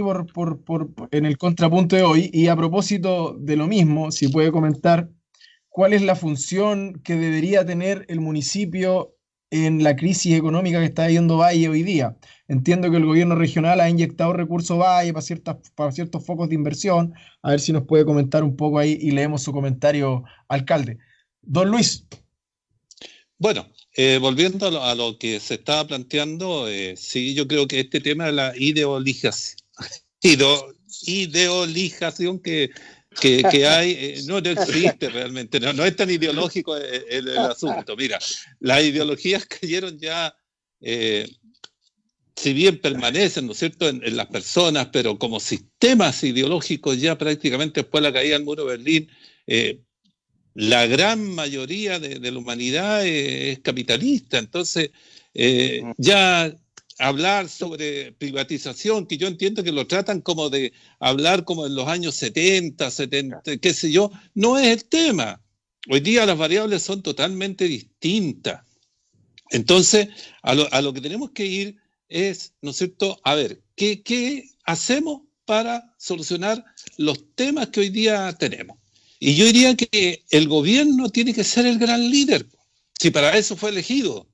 en el contrapunto de hoy. Y a propósito de lo mismo, si puede comentar cuál es la función que debería tener el municipio en la crisis económica que está viviendo Valle hoy día. Entiendo que el gobierno regional ha inyectado recursos Valle para ciertos focos de inversión. A ver si nos puede comentar un poco ahí y leemos su comentario, alcalde. Don Luis. Bueno, volviendo a lo que se estaba planteando, sí, yo creo que este tema de la ideolización que hay, no existe realmente, no es tan ideológico el asunto. Mira, las ideologías cayeron ya, si bien permanecen, ¿no es cierto?, en las personas, pero como sistemas ideológicos ya prácticamente después de la caída del muro de Berlín, la gran mayoría de la humanidad es capitalista. Entonces, ya hablar sobre privatización, que yo entiendo que lo tratan como de hablar como en los años 70, qué sé yo, no es el tema. Hoy día las variables son totalmente distintas. Entonces, a lo que tenemos que ir es, ¿no es cierto?, a ver, ¿qué hacemos para solucionar los temas que hoy día tenemos? Y yo diría que el gobierno tiene que ser el gran líder, si para eso fue elegido.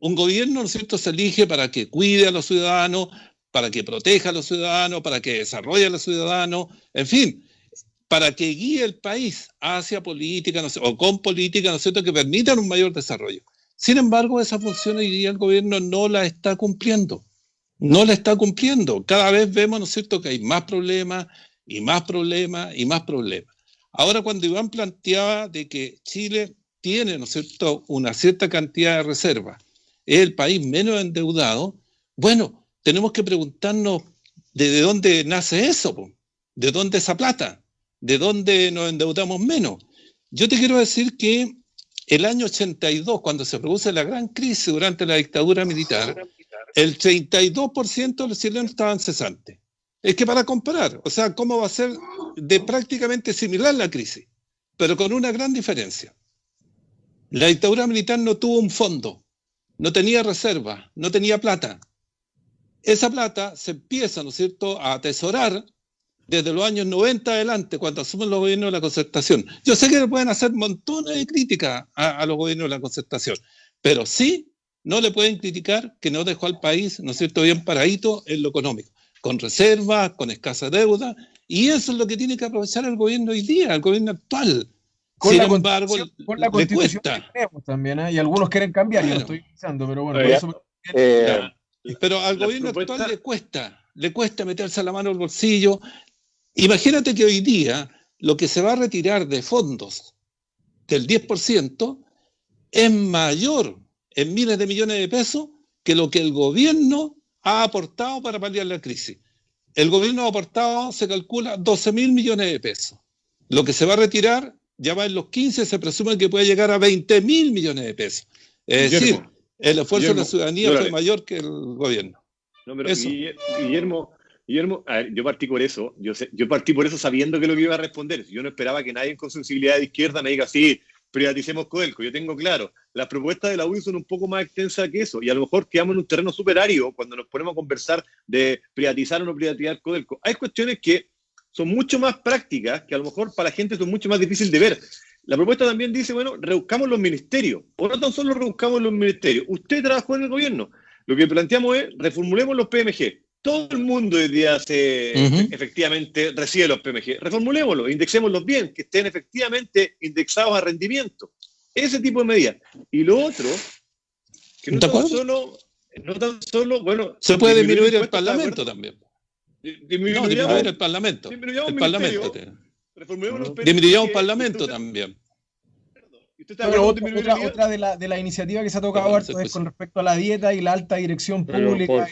Un gobierno, ¿no es cierto?, se elige para que cuide a los ciudadanos, para que proteja a los ciudadanos, para que desarrolle a los ciudadanos, en fin, para que guíe el país hacia política, ¿no sé, o con política, ¿no es cierto?, que permitan un mayor desarrollo. Sin embargo, esa función hoy día el gobierno no la está cumpliendo. No la está cumpliendo. Cada vez vemos, ¿no es cierto?, que hay más problemas y más problemas y más problemas. Ahora, cuando Iván planteaba de que Chile tiene, ¿no es cierto?, una cierta cantidad de reservas, es el país menos endeudado, bueno, tenemos que preguntarnos de dónde nace eso, de dónde esa plata, de dónde nos endeudamos menos. Yo te quiero decir que el año 82, cuando se produce la gran crisis durante la dictadura militar, el 32% de los chilenos estaban cesantes. Es que para comparar, o sea, ¿cómo va a ser de prácticamente similar la crisis? Pero con una gran diferencia. La dictadura militar no tuvo un fondo, no tenía reserva, no tenía plata. Esa plata se empieza, ¿no es cierto?, a atesorar desde los años 90 adelante, cuando asumen los gobiernos de la concertación. Yo sé que le pueden hacer montones de críticas a los gobiernos de la concertación, pero sí no le pueden criticar que no dejó al país, ¿no es cierto?, bien paradito en lo económico, con reservas, con escasa deuda, y eso es lo que tiene que aprovechar el gobierno hoy día, el gobierno actual. Sin embargo, con la le constitución cuesta. que tenemos también, ¿eh? Y algunos quieren cambiar, yo lo estoy pensando, pero bueno, por eso Pero al La gobierno propuesta- actual le cuesta meterse la mano al bolsillo. Imagínate que hoy día lo que se va a retirar de fondos del 10% es mayor en miles de millones de pesos que lo que el gobierno ha aportado para paliar la crisis. El gobierno ha aportado, se calcula, 12.000 millones de pesos. Lo que se va a retirar ya va en los 15, se presume que puede llegar a 20.000 millones de pesos. Es decir, Guillermo, el esfuerzo de la ciudadanía no, fue mayor que el gobierno. No, pero Eso. Guillermo, a ver, yo partí por eso. Yo partí por eso sabiendo que lo que iba a responder. Yo no esperaba que nadie con sensibilidad de izquierda me diga, sí, privaticemos Codelco. Yo tengo claro, las propuestas de la UDI son un poco más extensas que eso, y a lo mejor quedamos en un terreno súper árido cuando nos ponemos a conversar de privatizar o no privatizar Codelco. Hay cuestiones que son mucho más prácticas, que a lo mejor para la gente son mucho más difíciles de ver. La propuesta también dice, bueno, rebuscamos los ministerios, o no tan solo rebuscamos los ministerios. Usted trabajó en el gobierno. Lo que planteamos es, reformulemos los PMG. Todo el mundo hoy día efectivamente recibe los PMG. Reformulémoslos, indexémoslos bien, que estén efectivamente indexados a rendimiento. Ese tipo de medidas. Y lo otro, que no tan solo, bueno... Se puede disminuir el impuestos, Parlamento también. Disminuir el Parlamento. Disminuyamos El el Parlamento. ministerio. Reformulemos los PMG. Disminuyamos un Parlamento también. ¿Usted está de acuerdo con disminuir el otra de la iniciativa que se ha tocado harto es con respecto a la dieta y la alta dirección pública.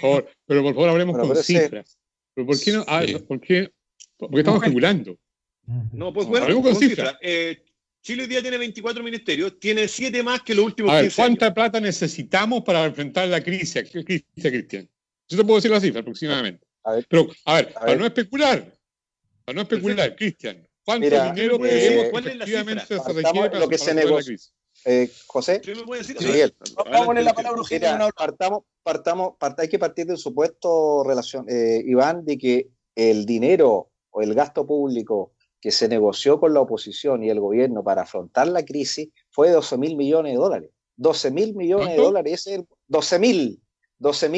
Pero por favor hablemos Bueno, con pero cifras. ¿Pero por qué no? Porque estamos especulando. No, pues bueno, hablemos con con cifras. Chile hoy día tiene 24 ministerios, tiene 7 más que los últimos A ver, 15 años. ¿cuánta plata necesitamos para enfrentar la crisis, Cristian? Yo te puedo decir la cifra aproximadamente. Pero, para no especular, Cristian, ¿cuánto dinero creemos que efectivamente se requiere para enfrentar la crisis? José, ¿Usted me puede decir? Miguel, Vamos a poner la palabra urgente. hay que partir del supuesto, Iván, de que el dinero o el gasto público que se negoció con la oposición y el gobierno para afrontar la crisis fue de $12.000 millones. 12.000 millones de dólares, ese es el 12.000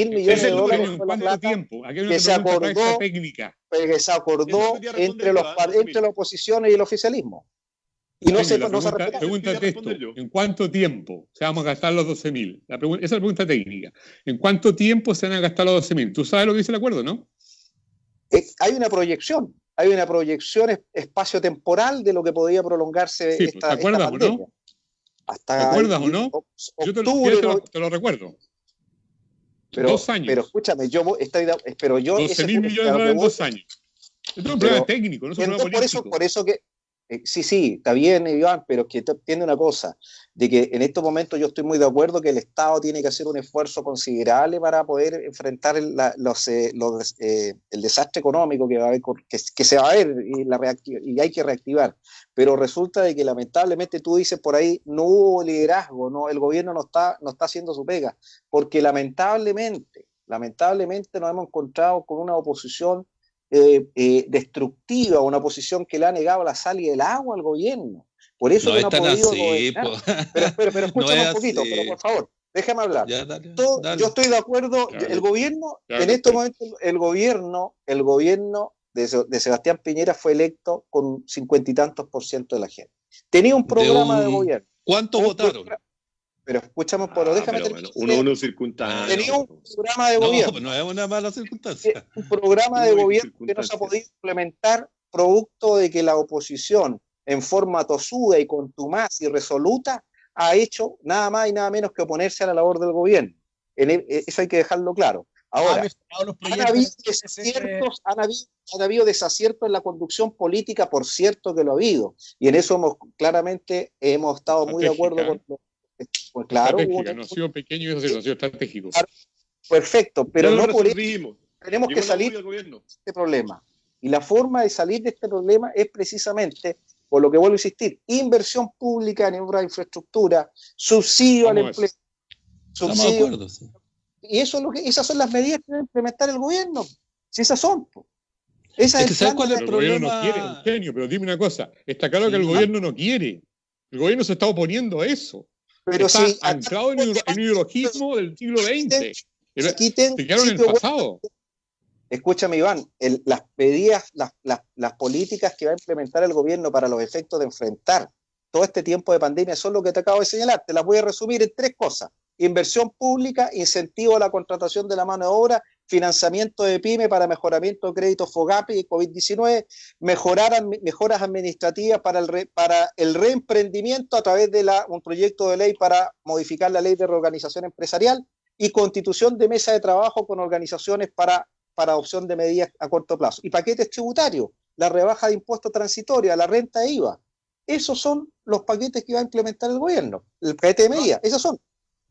millones de dólares. ¿En cuánto tiempo? Aquí hay una que se acordó, técnica. que se acordó entre la oposición y el oficialismo. Y no se respetó. Pregúntate esto, ¿en cuánto tiempo se vamos a gastar los 12.000? Esa es la pregunta técnica. ¿En cuánto tiempo se van a gastar los 12.000? ¿Tú sabes lo que dice el acuerdo, no? Hay una proyección espacio-temporal de lo que podía prolongarse ¿te acuerdas o no? ¿Te acuerdas o no? Yo te lo recuerdo. Pero, 2 años. Pero escúchame, yo 12.000 millones de dólares en 2 años. Esto es un problema técnico, no es un problema político. Por eso que sí, está bien, Iván, pero es que entiende una cosa, de que en estos momentos yo estoy muy de acuerdo que el Estado tiene que hacer un esfuerzo considerable para poder enfrentar el desastre económico que va a haber, que se va a ver y hay que reactivar. Pero resulta de que lamentablemente tú dices por ahí, no hubo liderazgo, no, el gobierno no está haciendo su pega, porque lamentablemente nos hemos encontrado con una oposición destructiva, una oposición que le ha negado la sal y el agua al gobierno. Por eso no ha podido gobernar. Pero escúchame un poquito, pero por favor, déjame hablar. Dale. Yo estoy de acuerdo, el gobierno, en estos momentos, el gobierno de Sebastián Piñera fue electo con 50 y tantos % de la gente. Tenía un programa de gobierno. ¿Cuántos votaron? Pero escúchame, déjame terminar. Uno circunstancia. Tenía un programa de gobierno. No es una mala circunstancia. Un programa de gobierno que no se ha podido implementar producto de que la oposición, en forma tosuda y contumaz y resoluta, ha hecho nada más y nada menos que oponerse a la labor del gobierno. Eso hay que dejarlo claro. Ahora, los han habido proyectos. desaciertos, han habido desaciertos en la conducción política, por cierto que lo ha habido. Y en eso claramente hemos estado muy de acuerdo con pues claro. No ha sido pequeño, eso sí, no ha sido estratégico. Perfecto, pero no por eso tenemos que Llegó salir al gobierno. de este problema. Y la forma de salir de este problema es precisamente, por lo que vuelvo a insistir, inversión pública en infraestructura, subsidio al empleo. Estamos de acuerdo, sí. Y eso es lo que, esas son las medidas que debe implementar el gobierno. Si esas son. Esa es ¿Sabes cuál es el problema? El gobierno no quiere, Eugenio, pero dime una cosa. Está claro que el gobierno no quiere. El gobierno se está oponiendo a eso. Pero está si anclado en el ideologismo del siglo XX. Aquí se quedaron en el pasado. Escúchame, Iván, las medidas, las políticas que va a implementar el gobierno para los efectos de enfrentar todo este tiempo de pandemia son lo que te acabo de señalar. Te las voy a resumir en 3 cosas. Inversión pública, incentivo a la contratación de la mano de obra, financiamiento de PYME para mejoramiento de créditos FOGAPE y COVID-19, mejoras administrativas para el reemprendimiento a través de un proyecto de ley para modificar la ley de reorganización empresarial y constitución de mesa de trabajo con organizaciones para adopción de medidas a corto plazo. Y paquetes tributarios, la rebaja de impuestos transitorios, la renta de IVA. Esos son los paquetes que va a implementar el gobierno, el paquete de medidas, esos son.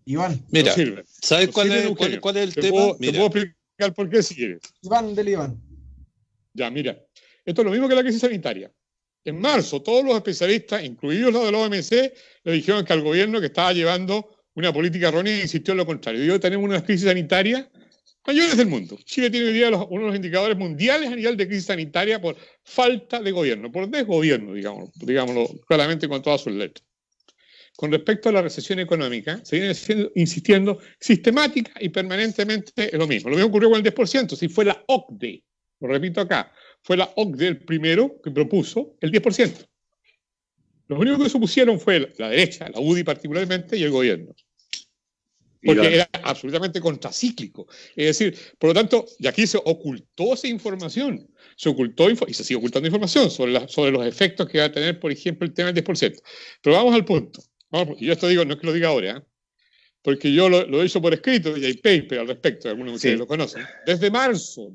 Iván. Mira, ¿sabes cuál es el tema? Te puedo explicar por qué si quieres. Iván. Ya, mira. Esto es lo mismo que la crisis sanitaria. En marzo, todos los especialistas, incluidos los de la OMC, le dijeron que al gobierno que estaba llevando una política errónea insistió en lo contrario. Y hoy tenemos una crisis sanitaria mayores del mundo. Chile tiene hoy día uno de los indicadores mundiales a nivel de crisis sanitaria por falta de gobierno, por desgobierno, digámoslo claramente con todas sus letras. Con respecto a la recesión económica, se viene insistiendo sistemática y permanentemente en lo mismo. Lo mismo ocurrió con el 10%, si fue la OCDE, lo repito acá, fue la OCDE el primero que propuso el 10%. Los únicos que se opusieron fue la derecha, la UDI particularmente, y el gobierno. Porque era absolutamente contracíclico. Es decir, por lo tanto, y aquí se ocultó esa información. Se ocultó y se sigue ocultando información sobre los efectos que va a tener, por ejemplo, el tema del 10%. Pero vamos al punto. Y yo esto digo, no es que lo diga ahora, porque yo lo he hecho por escrito y hay paper al respecto, algunos de ustedes lo conocen. Desde marzo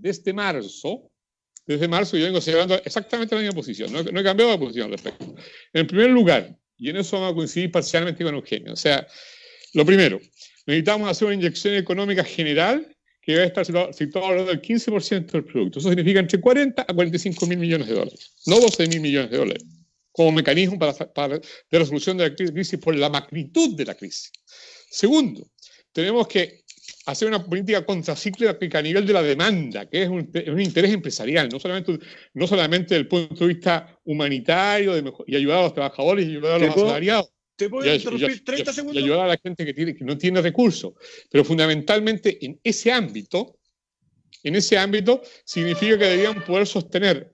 yo vengo celebrando exactamente la misma posición, no he cambiado de posición al respecto. En primer lugar, y en eso vamos a coincidir parcialmente con Eugenio, o sea, lo primero, necesitamos hacer una inyección económica general que va a estar situado alrededor del 15% del producto. Eso significa entre 40 a 45 mil millones de dólares, no 12 mil millones de dólares, como mecanismo de resolución de la crisis por la magnitud de la crisis. Segundo, tenemos que hacer una política contracíclica a nivel de la demanda, que es un interés empresarial, no solamente desde el punto de vista humanitario y ayudar a los trabajadores y ayudar a los asalariados. ¿Te puedo interrumpir 30 segundos? Y ayudar a la gente que no tiene recursos. Pero fundamentalmente en ese ámbito significa que deberían poder sostener,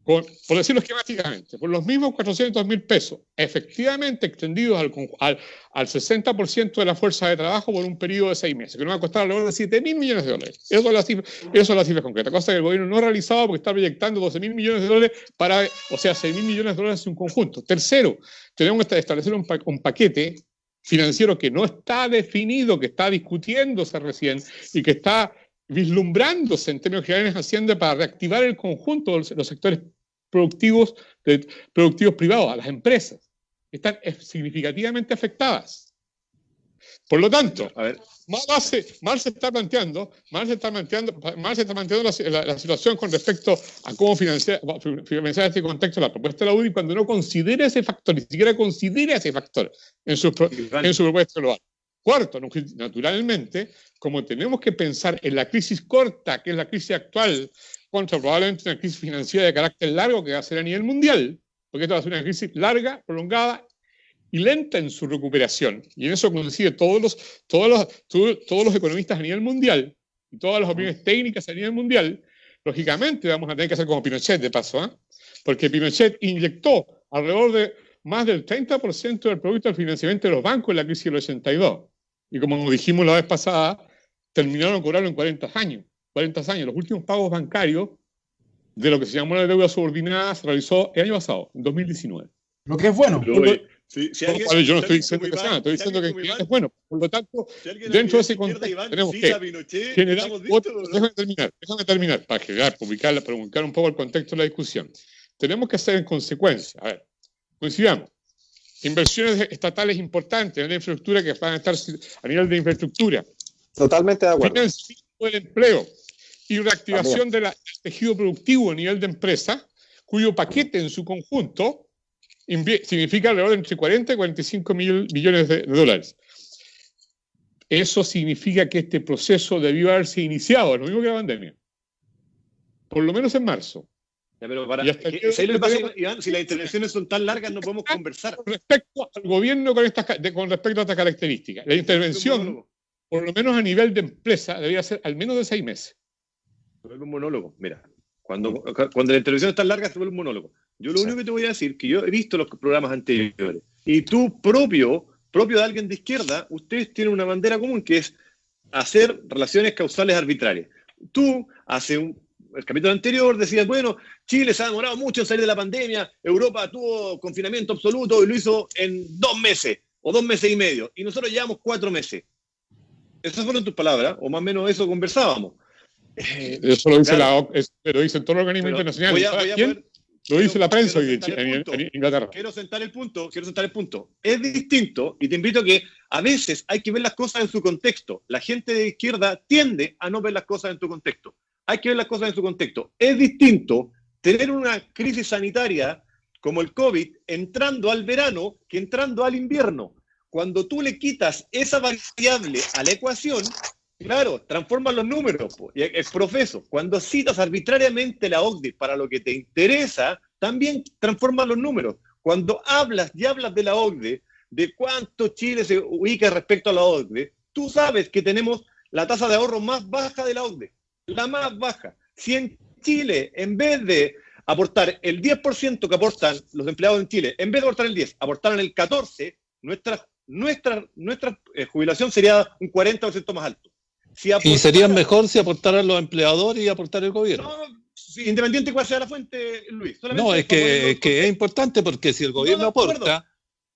por decirlo esquemáticamente, por los mismos 400.000 pesos, efectivamente extendidos al 60% de la fuerza de trabajo por un periodo de 6 meses, que nos va a costar alrededor de 7.000 millones de dólares. Eso es la cifra concreta, cosa que el gobierno no ha realizado porque está proyectando 12.000 millones de dólares o sea, 6.000 millones de dólares en un conjunto. Tercero, tenemos que establecer un paquete financiero que no está definido, que está discutiéndose recién y que está vislumbrándose en términos generales en Hacienda para reactivar el conjunto de los sectores productivos privados, a las empresas, que están significativamente afectadas. Por lo tanto, Marx está planteando la situación con respecto a cómo financiar este contexto la propuesta de la UDI cuando no considera ese factor, ni siquiera considera ese factor en su propuesta global. Cuarto, naturalmente, como tenemos que pensar en la crisis corta, que es la crisis actual, contra probablemente una crisis financiera de carácter largo que va a ser a nivel mundial, porque esto va a ser una crisis larga, prolongada y lenta en su recuperación. Y en eso coinciden todos los economistas a nivel mundial y todas las opiniones técnicas a nivel mundial. Lógicamente vamos a tener que hacer como Pinochet, de paso, porque Pinochet inyectó alrededor de más del 30% del producto del financiamiento de los bancos en la crisis del 82. Y como dijimos la vez pasada, terminaron cobrarlo en 40 años. Los últimos pagos bancarios de lo que se llamó la deuda subordinada se realizó el año pasado, en 2019. Lo que es bueno. Yo no estoy diciendo que sea, estoy diciendo que es bueno. Por lo tanto, dentro de ese contexto tenemos que generar déjame terminar, para publicar un poco el contexto de la discusión. Tenemos que hacer en consecuencia. A ver, coincidamos. Inversiones estatales importantes en la infraestructura que van a estar a nivel de infraestructura. Totalmente de acuerdo. Financiamiento del empleo y reactivación del tejido productivo a nivel de empresa, cuyo paquete en su conjunto significa alrededor de entre 40 y 45 mil millones de dólares. Eso significa que este proceso debió haberse iniciado, lo mismo que la pandemia, por lo menos en marzo. Ya, pero ¿sabes lo que pasa, Iván? Si las intervenciones son tan largas, no podemos conversar. Con respecto al gobierno con respecto a estas características, la intervención, por lo menos a nivel de empresa, debería ser al menos de 6 meses. Se vuelve un monólogo. Mira, cuando la intervención es tan larga, se vuelve un monólogo. Yo lo único que te voy a decir, que yo he visto los programas anteriores, y tú propio de alguien de izquierda, ustedes tienen una bandera común, que es hacer relaciones causales arbitrarias. Tú, el capítulo anterior decías, bueno, Chile se ha demorado mucho en salir de la pandemia, Europa tuvo confinamiento absoluto y lo hizo en 2 meses, o 2 meses y medio, y nosotros llevamos 4 meses. Esas fueron tus palabras, o más o menos eso conversábamos. Eso lo dice lo dicen todos los organismos internacionales. Lo dice la prensa hoy en Inglaterra. Quiero sentar el punto. Es distinto, y te invito a que a veces hay que ver las cosas en su contexto. La gente de izquierda tiende a no ver las cosas en su contexto. Hay que ver las cosas en su contexto. Es distinto tener una crisis sanitaria como el COVID entrando al verano que entrando al invierno. Cuando tú le quitas esa variable a la ecuación, claro, transformas los números, es profeso. Cuando citas arbitrariamente la OCDE para lo que te interesa, también transformas los números. Cuando hablas de la OCDE, de cuánto Chile se ubica respecto a la OCDE, tú sabes que tenemos la tasa de ahorro más baja de la OCDE, la más baja. Si en Chile, en vez de aportar el 10% que aportan los empleados en Chile, en vez de aportar el 10%, aportaran el 14%, nuestra jubilación sería un 40% más alto. Y sería mejor si aportaran los empleadores y aportar el gobierno. No, independiente de cuál sea la fuente, Luis. No, es que es importante, porque si el gobierno aporta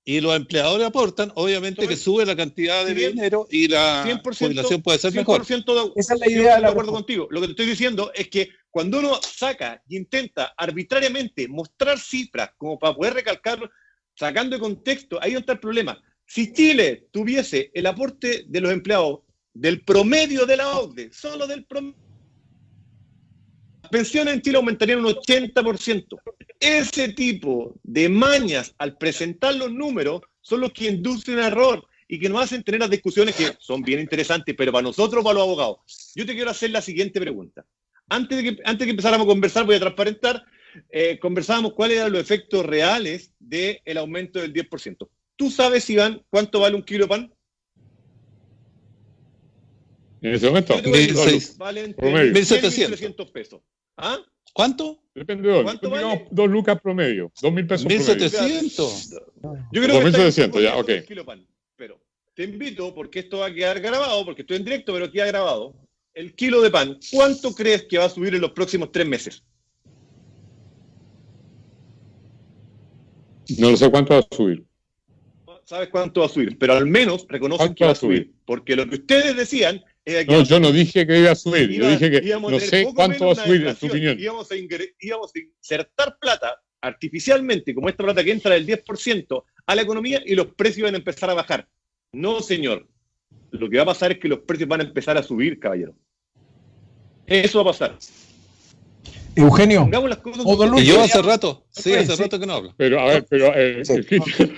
y los empleadores aportan, obviamente que sube la cantidad de dinero y la jubilación puede ser mejor. Esa es la idea. De acuerdo contigo. Lo que te estoy diciendo es que cuando uno saca y intenta arbitrariamente mostrar cifras como para poder recalcarlo, sacando de contexto, ahí no está el problema. Si Chile tuviese el aporte de los empleados del promedio de la OCDE, solo del promedio, las pensiones en Chile aumentarían un 80%. Ese tipo de mañas al presentar los números son los que inducen error y que nos hacen tener las discusiones que son bien interesantes, pero para nosotros, para los abogados. Yo te quiero hacer la siguiente pregunta. Antes de que empezáramos a conversar, voy a transparentar, conversábamos cuáles eran los efectos reales del aumento del 10%. ¿Tú sabes, Iván, cuánto vale un kilo de pan? En ese momento, vale entre 1.700 pesos. ¿Ah? ¿Cuánto? Depende de dónde. Digamos 2 lucas promedio, 2.000 pesos 1.700. Yo creo que 2.700, ya, ok. Pero te invito, porque esto va a quedar grabado, porque estoy en directo, pero queda grabado. El kilo de pan, ¿cuánto crees que va a subir en los próximos 3 meses? No sé cuánto va a subir. Sabes cuánto va a subir, pero al menos reconocen que va a subir. Porque lo que ustedes decían es que... No, yo no dije que iba a subir. Yo dije que no sé cuánto va a subir, en tu opinión. Íbamos a insertar plata artificialmente, como esta plata que entra del 10% a la economía, y los precios van a empezar a bajar. No, señor. Lo que va a pasar es que los precios van a empezar a subir, caballero. Eso va a pasar. Eugenio, las cosas y yo hace rato que no hablo. Pero, a ver, Cristian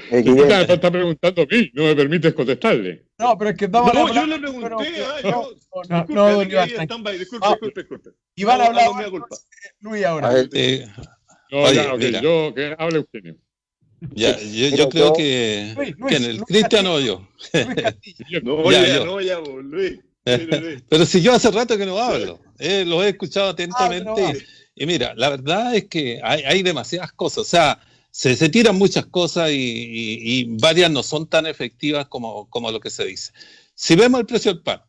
está preguntando a mí, no me permites contestarle. No, pero es que estamos yo le pregunté. Disculpe. Iván ha hablado Luis ahora. Que hable Eugenio. Ya, yo creo que en el Cristian o yo. Luis. Pero si yo hace rato que no hablo, los he escuchado atentamente. Y mira, la verdad es que hay demasiadas cosas, o sea, se tiran muchas cosas y varias no son tan efectivas como lo que se dice. Si vemos el precio del pan,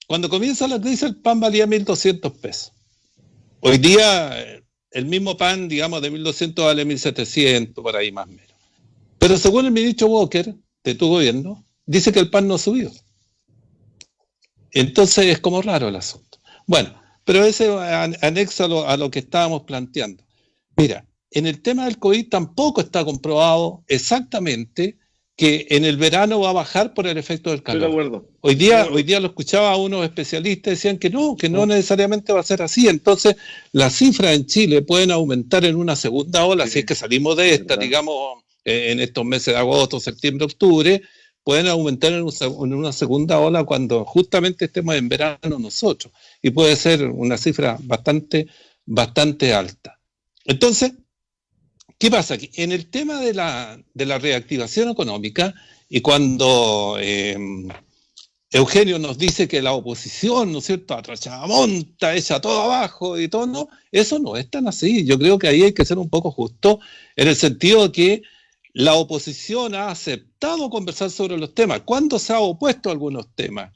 cuando comienza la crisis el pan valía 1.200 pesos. Hoy día el mismo pan, digamos, de 1.200 vale 1.700, por ahí más o menos. Pero según el ministro Walker, de tu gobierno, dice que el pan no ha subido. Entonces es como raro el asunto. Bueno, pero ese anexo a lo que estábamos planteando. Mira, en el tema del COVID tampoco está comprobado exactamente que en el verano va a bajar por el efecto del calor. Estoy de acuerdo. Hoy día lo escuchaba a unos especialistas, decían que no necesariamente va a ser así. Entonces, las cifras en Chile pueden aumentar en una segunda ola, Sí, si es que salimos de esta, digamos, en estos meses de agosto, septiembre, octubre, pueden aumentar en una segunda ola cuando justamente estemos en verano nosotros. Y puede ser una cifra bastante alta. Entonces, ¿qué pasa aquí? En el tema de la reactivación económica, y cuando Eugenio nos dice que la oposición, ¿no es cierto?, atrachamonta, echa todo abajo y todo, no, eso no es tan así. Yo creo que ahí hay que ser un poco justo, en el sentido de que la oposición ha aceptado conversar sobre los temas. ¿Cuándo se ha opuesto a algunos temas?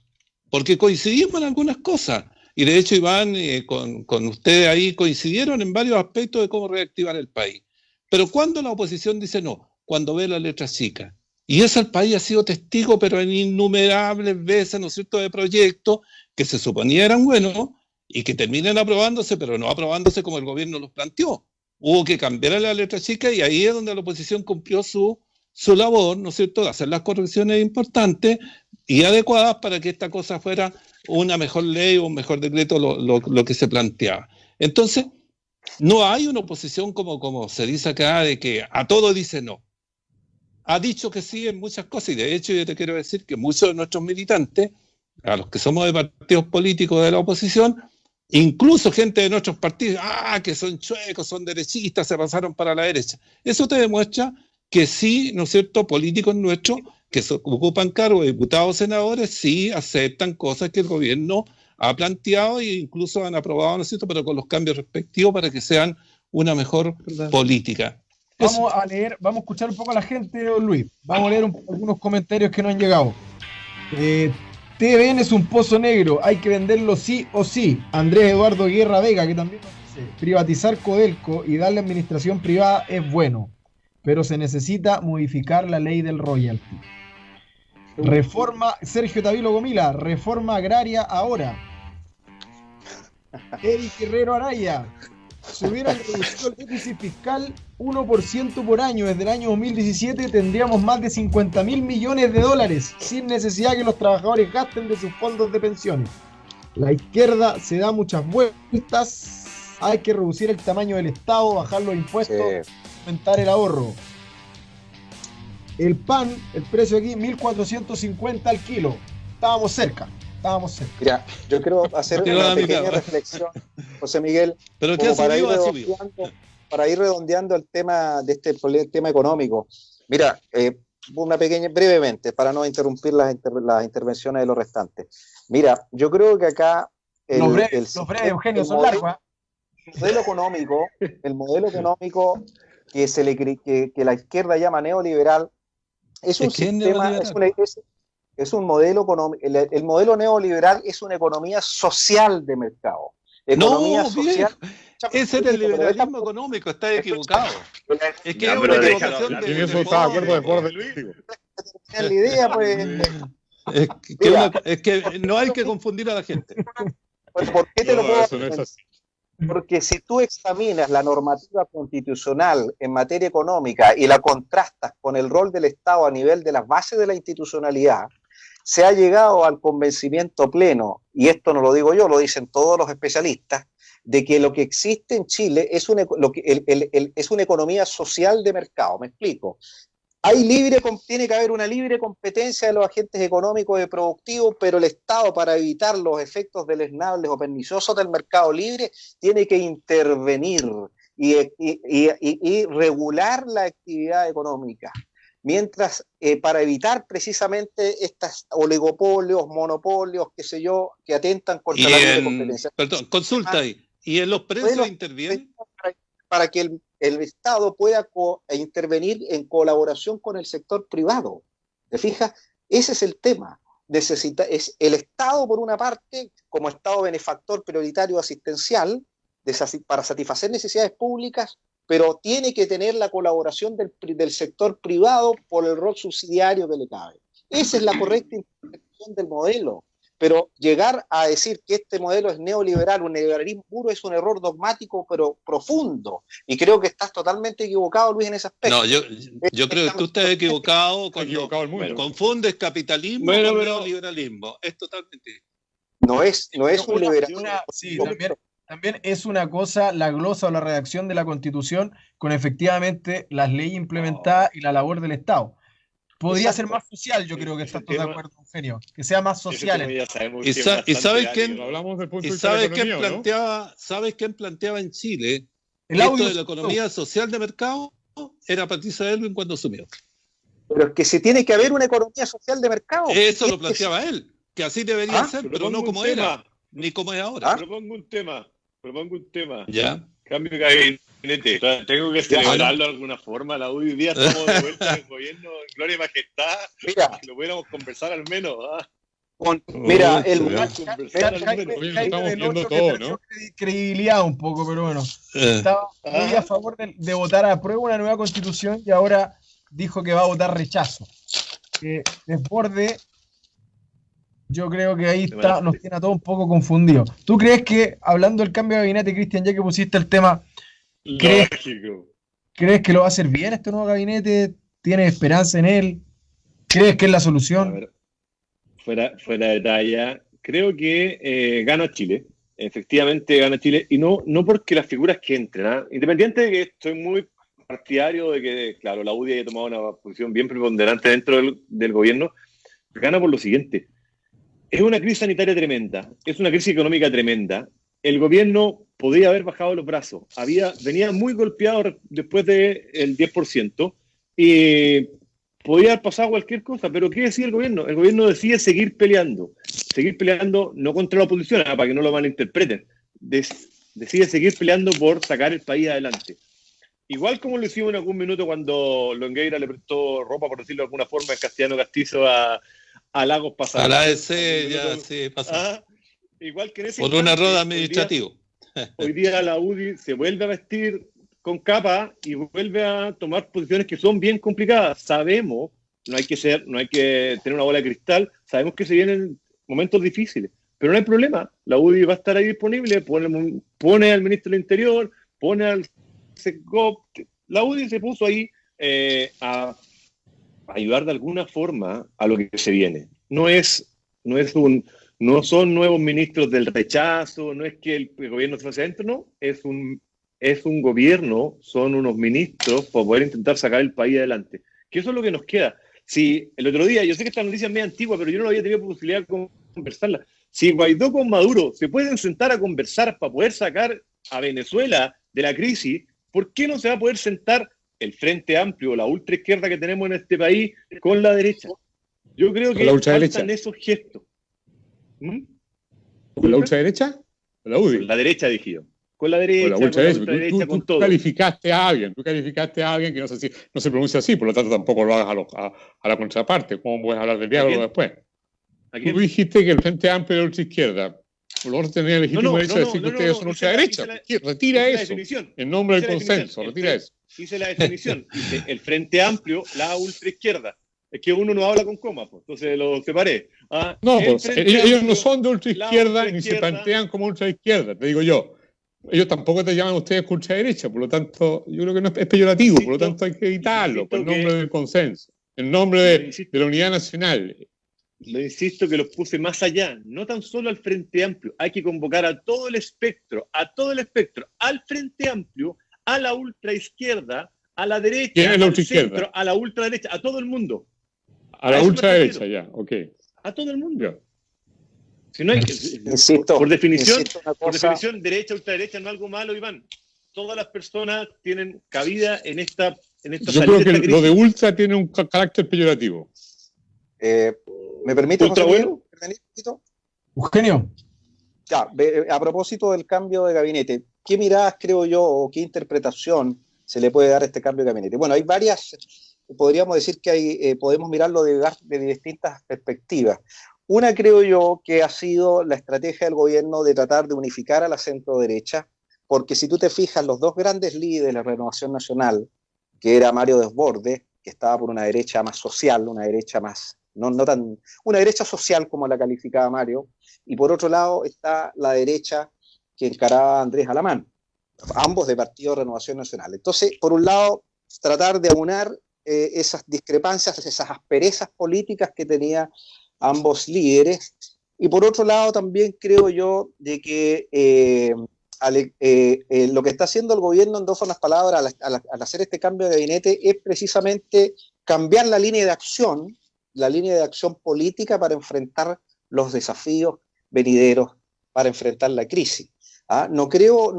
Porque coincidimos en algunas cosas. Y de hecho, Iván, con ustedes ahí coincidieron en varios aspectos de cómo reactivar el país. Pero cuando la oposición dice no, cuando ve la letra chica. Y eso el país ha sido testigo, pero en innumerables veces, ¿no es cierto?, de proyectos que se suponía eran buenos y que terminan aprobándose, pero no aprobándose como el gobierno los planteó. Hubo que cambiar la letra chica y ahí es donde la oposición cumplió su labor, ¿no es cierto?, de hacer las correcciones importantes y adecuadas para que esta cosa fuera una mejor ley o un mejor decreto, lo que se planteaba. Entonces, no hay una oposición como se dice acá, de que a todo dice no. Ha dicho que sí en muchas cosas, y de hecho yo te quiero decir que muchos de nuestros militantes, a los que somos de partidos políticos de la oposición, incluso gente de nuestros partidos, que son chuecos, son derechistas, se pasaron para la derecha. Eso te demuestra que sí, ¿no es cierto?, políticos nuestros que ocupan cargos de diputados o senadores, sí aceptan cosas que el gobierno ha planteado e incluso han aprobado, ¿no es cierto?, pero con los cambios respectivos para que sean una mejor política. Vamos a leer, vamos a escuchar un poco a la gente, don Luis. Vamos a leer algunos comentarios que nos han llegado. TVN es un pozo negro, hay que venderlo sí o sí. Andrés Eduardo Guerra Vega, que también nos dice, privatizar Codelco y darle administración privada es bueno, pero se necesita modificar la ley del royalty. Reforma, Sergio Tavilo Gomila, reforma agraria ahora. Eric Guerrero Araya, si hubieran reducido el déficit fiscal 1% por año desde el año 2017, tendríamos más de 50.000 millones de dólares sin necesidad que los trabajadores gasten de sus fondos de pensiones. La izquierda se da muchas vueltas, hay que reducir el tamaño del Estado, bajar los impuestos, aumentar el ahorro. El pan, el precio aquí, 1.450 al kilo. Estábamos cerca. Mira, yo quiero hacer una pequeña reflexión, José Miguel, ¿pero qué para ir redondeando el tema de este tema económico. Mira, brevemente, para no interrumpir las intervenciones de los restantes. Mira, yo creo que acá los breves, Eugenio, son largos. El modelo económico que la izquierda llama neoliberal es un sistema, es un modelo económico. El modelo neoliberal es una economía social de mercado. Economía social. Ese es el liberalismo económico, está equivocado. Es que es una equivocación en eso está de acuerdo después de Luis. La idea, pues. Es que no hay que confundir a la gente. ¿Por qué te lo puedo decir? Porque si tú examinas la normativa constitucional en materia económica y la contrastas con el rol del Estado a nivel de las bases de la institucionalidad, se ha llegado al convencimiento pleno, y esto no lo digo yo, lo dicen todos los especialistas, de que lo que existe en Chile es una economía social de mercado. Me explico. Tiene que haber una libre competencia de los agentes económicos y productivos, pero el Estado, para evitar los efectos deleznables o perniciosos del mercado libre, tiene que intervenir y regular la actividad económica. Mientras, para evitar precisamente estos oligopolios, monopolios, qué sé yo, que atentan contra la libre competencia. Perdón, consulta ahí. ¿Y en los precios intervienen? Para que el Estado pueda intervenir en colaboración con el sector privado. ¿Te fijas? Ese es el tema. Es el Estado, por una parte, como Estado benefactor prioritario asistencial, para satisfacer necesidades públicas, pero tiene que tener la colaboración del sector privado por el rol subsidiario que le cabe. Esa es la correcta interpretación del modelo. Pero llegar a decir que este modelo es neoliberal, un neoliberalismo puro, es un error dogmático, pero profundo. Y creo que estás totalmente equivocado, Luis, en ese aspecto. No, yo creo que tú estás equivocado cuando confundes capitalismo con neoliberalismo. Es totalmente... No es un liberalismo. Sí, también es una cosa la glosa o la redacción de la Constitución con efectivamente las leyes implementadas y la labor del Estado. Podría ser más social, yo creo que estás de acuerdo, Eugenio, que sea más social. ¿Y sabes quién planteaba en Chile el esto de la economía social de mercado? Era Patricia Aylwin cuando asumió. Pero es que se tiene que haber una economía social de mercado. Eso lo planteaba él, que así debería ser, pero no como era, ni como es ahora. Propongo un tema. ¿Ya? Cambio de gabinete. Tengo que celebrarlo de alguna forma. La UDI día estamos de vuelta en el gobierno en gloria y majestad. Mira, que lo pudiéramos conversar al menos. Mira, estamos viendo todo, ¿no? Credibilidad un poco, pero bueno. Estaba muy a favor de votar a prueba una nueva constitución y ahora dijo que va a votar rechazo. Desborde, yo creo que ahí está, nos tiene a todos un poco confundidos. ¿Tú crees que, hablando del cambio de gabinete, Cristian, ya que pusiste el tema, ¿crees que lo va a hacer bien este nuevo gabinete? ¿Tienes esperanza en él? ¿Crees que es la solución? Fuera de talla, creo que gana Chile. Efectivamente gana Chile. Y no porque las figuras que entren. Independiente de que estoy muy partidario de que, claro, la UDI haya tomado una posición bien preponderante dentro del gobierno, gana por lo siguiente. Es una crisis sanitaria tremenda, es una crisis económica tremenda. El gobierno podía haber bajado los brazos, venía muy golpeado después del 10% y podía haber pasado cualquier cosa, pero ¿qué decide el gobierno? El gobierno decide seguir peleando no contra la oposición, para que no lo malinterpreten, decide seguir peleando por sacar el país adelante. Igual como lo hicimos en algún minuto cuando Longueira le prestó ropa, por decirlo de alguna forma, en castellano castizo a Lagos Pasados. A la ADC ya sí pasó. Igual que en ese por un error administrativo. Hoy día la UDI se vuelve a vestir con capa y vuelve a tomar posiciones que son bien complicadas. Sabemos, no hay que tener una bola de cristal, sabemos que se vienen momentos difíciles, pero no hay problema. La UDI va a estar ahí disponible, pone al ministro del Interior, pone al SECGOP. La UDI se puso ahí a ayudar de alguna forma a lo que se viene. No son nuevos ministros del rechazo, no es que el gobierno se hacia adentro, no, es un gobierno, son unos ministros para poder intentar sacar el país adelante. Que eso es lo que nos queda. Si el otro día, yo sé que esta noticia es medio antigua, pero yo no había tenido posibilidad de conversarla. Si Guaidó con Maduro se pueden sentar a conversar para poder sacar a Venezuela de la crisis, ¿por qué no se va a poder sentar el Frente Amplio, la ultraizquierda que tenemos en este país, con la derecha? Yo creo que faltan esos gestos. ¿Con la ultraderecha? ¿Con la UDI? Con la derecha, dije yo. Con la derecha, con todo. Tú calificaste a alguien que no se pronuncia así, por lo tanto tampoco lo hagas a la contraparte. ¿Cómo puedes hablar del diálogo después? Tú dijiste que el Frente Amplio de la ultraizquierda, por lo menos tenía el legítimo derecho de decir que ustedes son ultraderecha. Retira eso, en nombre del consenso, retira eso. Hice la definición, dice el Frente Amplio, la ultraizquierda. Es que uno no habla con coma, pues, entonces lo separé. Ellos no son de ultraizquierda ni se plantean como ultraizquierda, te digo yo. Ellos tampoco te llaman a ustedes ultraderecha, por lo tanto, yo creo que no es peyorativo, por lo tanto hay que evitarlo, por el nombre del consenso, en nombre de la unidad nacional. Lo insisto que los puse más allá, no tan solo al Frente Amplio, hay que convocar a todo el espectro, al Frente Amplio, a la ultraizquierda, a la derecha, al centro, a la ultraderecha, a todo el mundo. A la ultraderecha, ya, ok. A todo el mundo. Si no hay, por definición, derecha, ultraderecha no es algo malo, Iván. Todas las personas tienen cabida en esta Yo creo que lo de ultra tiene un carácter peyorativo. ¿Me permite, ¿Ultra bueno? Eugenio. Ya, a propósito del cambio de gabinete, ¿qué miradas, creo yo, o qué interpretación se le puede dar a este cambio de gabinete? Bueno, hay varias, podríamos decir que podemos mirarlo de distintas perspectivas. Una, creo yo, que ha sido la estrategia del gobierno de tratar de unificar a la centro-derecha, porque si tú te fijas, los dos grandes líderes de la Renovación Nacional, que era Mario Desbordes, que estaba por una derecha más social, una derecha más, una derecha social como la calificaba Mario, y por otro lado está la derecha que encaraba a Andrés Alamán, ambos de Partido Renovación Nacional. Entonces, por un lado, tratar de aunar esas discrepancias, esas asperezas políticas que tenía ambos líderes, y por otro lado también creo yo de que lo que está haciendo el gobierno, en dos son las palabras, al hacer este cambio de gabinete, es precisamente cambiar la línea de acción política para enfrentar los desafíos venideros, para enfrentar la crisis. No quiero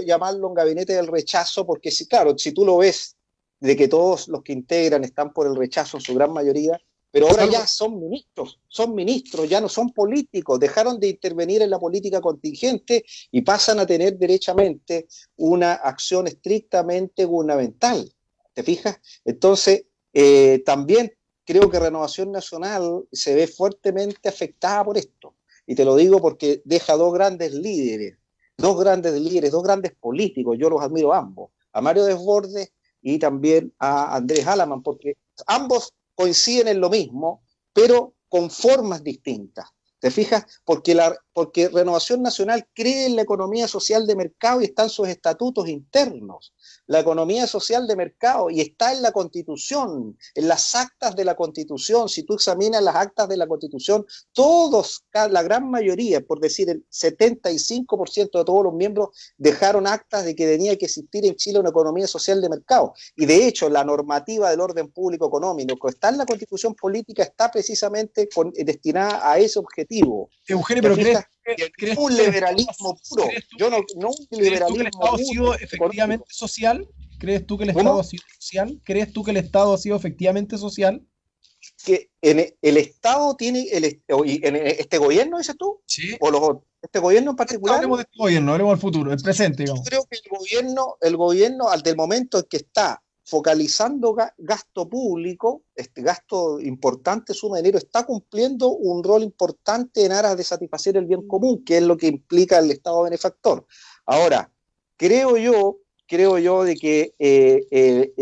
llamarlo un gabinete del rechazo, porque claro, si tú lo ves, de que todos los que integran están por el rechazo en su gran mayoría, pero ahora ya son ministros, ya no son políticos, dejaron de intervenir en la política contingente y pasan a tener derechamente una acción estrictamente gubernamental. ¿Te fijas? Entonces, también creo que Renovación Nacional se ve fuertemente afectada por esto. Y te lo digo porque deja dos grandes líderes, dos grandes políticos, yo los admiro ambos, a Mario Desbordes y también a Andrés Alamán, porque ambos coinciden en lo mismo, pero con formas distintas. ¿Te fijas? Porque Renovación Nacional cree en la economía social de mercado y está en sus estatutos internos. La economía social de mercado y está en la Constitución, en las actas de la Constitución. Si tú examinas las actas de la Constitución, la gran mayoría, por decir el 75% de todos los miembros, dejaron actas de que tenía que existir en Chile una economía social de mercado. Y de hecho, la normativa del orden público económico que está en la Constitución política está precisamente destinada a ese objetivo. Eugenio, pero ¿crees un liberalismo puro? Yo no un liberalismo ¿Crees tú que el Estado ha sido efectivamente social? ¿Crees tú que el Estado ha sido social? ¿Crees tú que el Estado ha sido efectivamente social? Que el Estado tiene en este gobierno, dices tú, Sí. Este gobierno en particular. Hablemos de este gobierno, hablemos del futuro, el presente, digamos. Yo creo que el gobierno, al del momento en que está focalizando gasto público, este gasto importante, suma de dinero, está cumpliendo un rol importante en aras de satisfacer el bien común, que es lo que implica el Estado benefactor. Ahora, creo yo de que el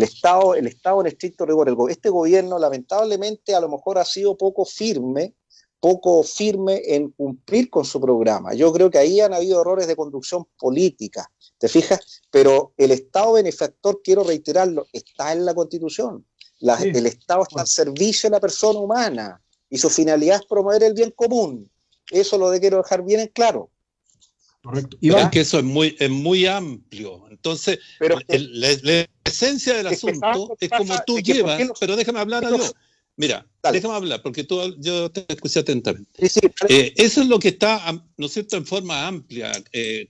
Estado en estricto rigor, este gobierno lamentablemente a lo mejor ha sido poco firme en cumplir con su programa. Yo creo que ahí han habido errores de conducción política, ¿te fijas? Pero el Estado benefactor, quiero reiterarlo, está en la Constitución. Sí. El Estado está al servicio de la persona humana y su finalidad es promover el bien común. Eso lo quiero dejar bien en claro. Correcto. Pero es que eso es muy amplio. Entonces, pero la esencia del asunto es como tú llevas, pero déjame hablar a yo. Mira, déjame hablar, porque yo te escuché atentamente. Sí, eso es lo que está, ¿no es cierto?, en forma amplia,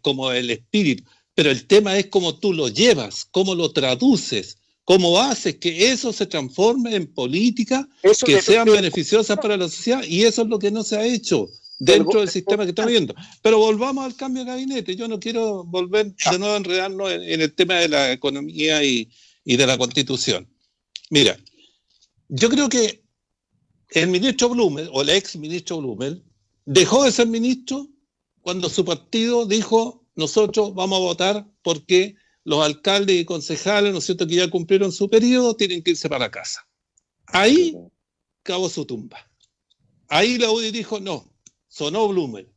como el espíritu, pero el tema es cómo tú lo llevas, cómo lo traduces, cómo haces que eso se transforme en políticas que sean beneficiosas para la sociedad, y eso es lo que no se ha hecho dentro del sistema que estamos viendo. Pero volvamos al cambio de gabinete. Yo no quiero volver de nuevo a enredarnos en el tema de la economía y de la Constitución. Mira, yo creo que el ministro Blumel, o el ex ministro Blumel, dejó de ser ministro cuando su partido dijo: nosotros vamos a votar porque los alcaldes y concejales, ¿no es cierto?, que ya cumplieron su periodo, tienen que irse para casa. Ahí cavó su tumba. Ahí la UDI dijo: no, sonó Blumel.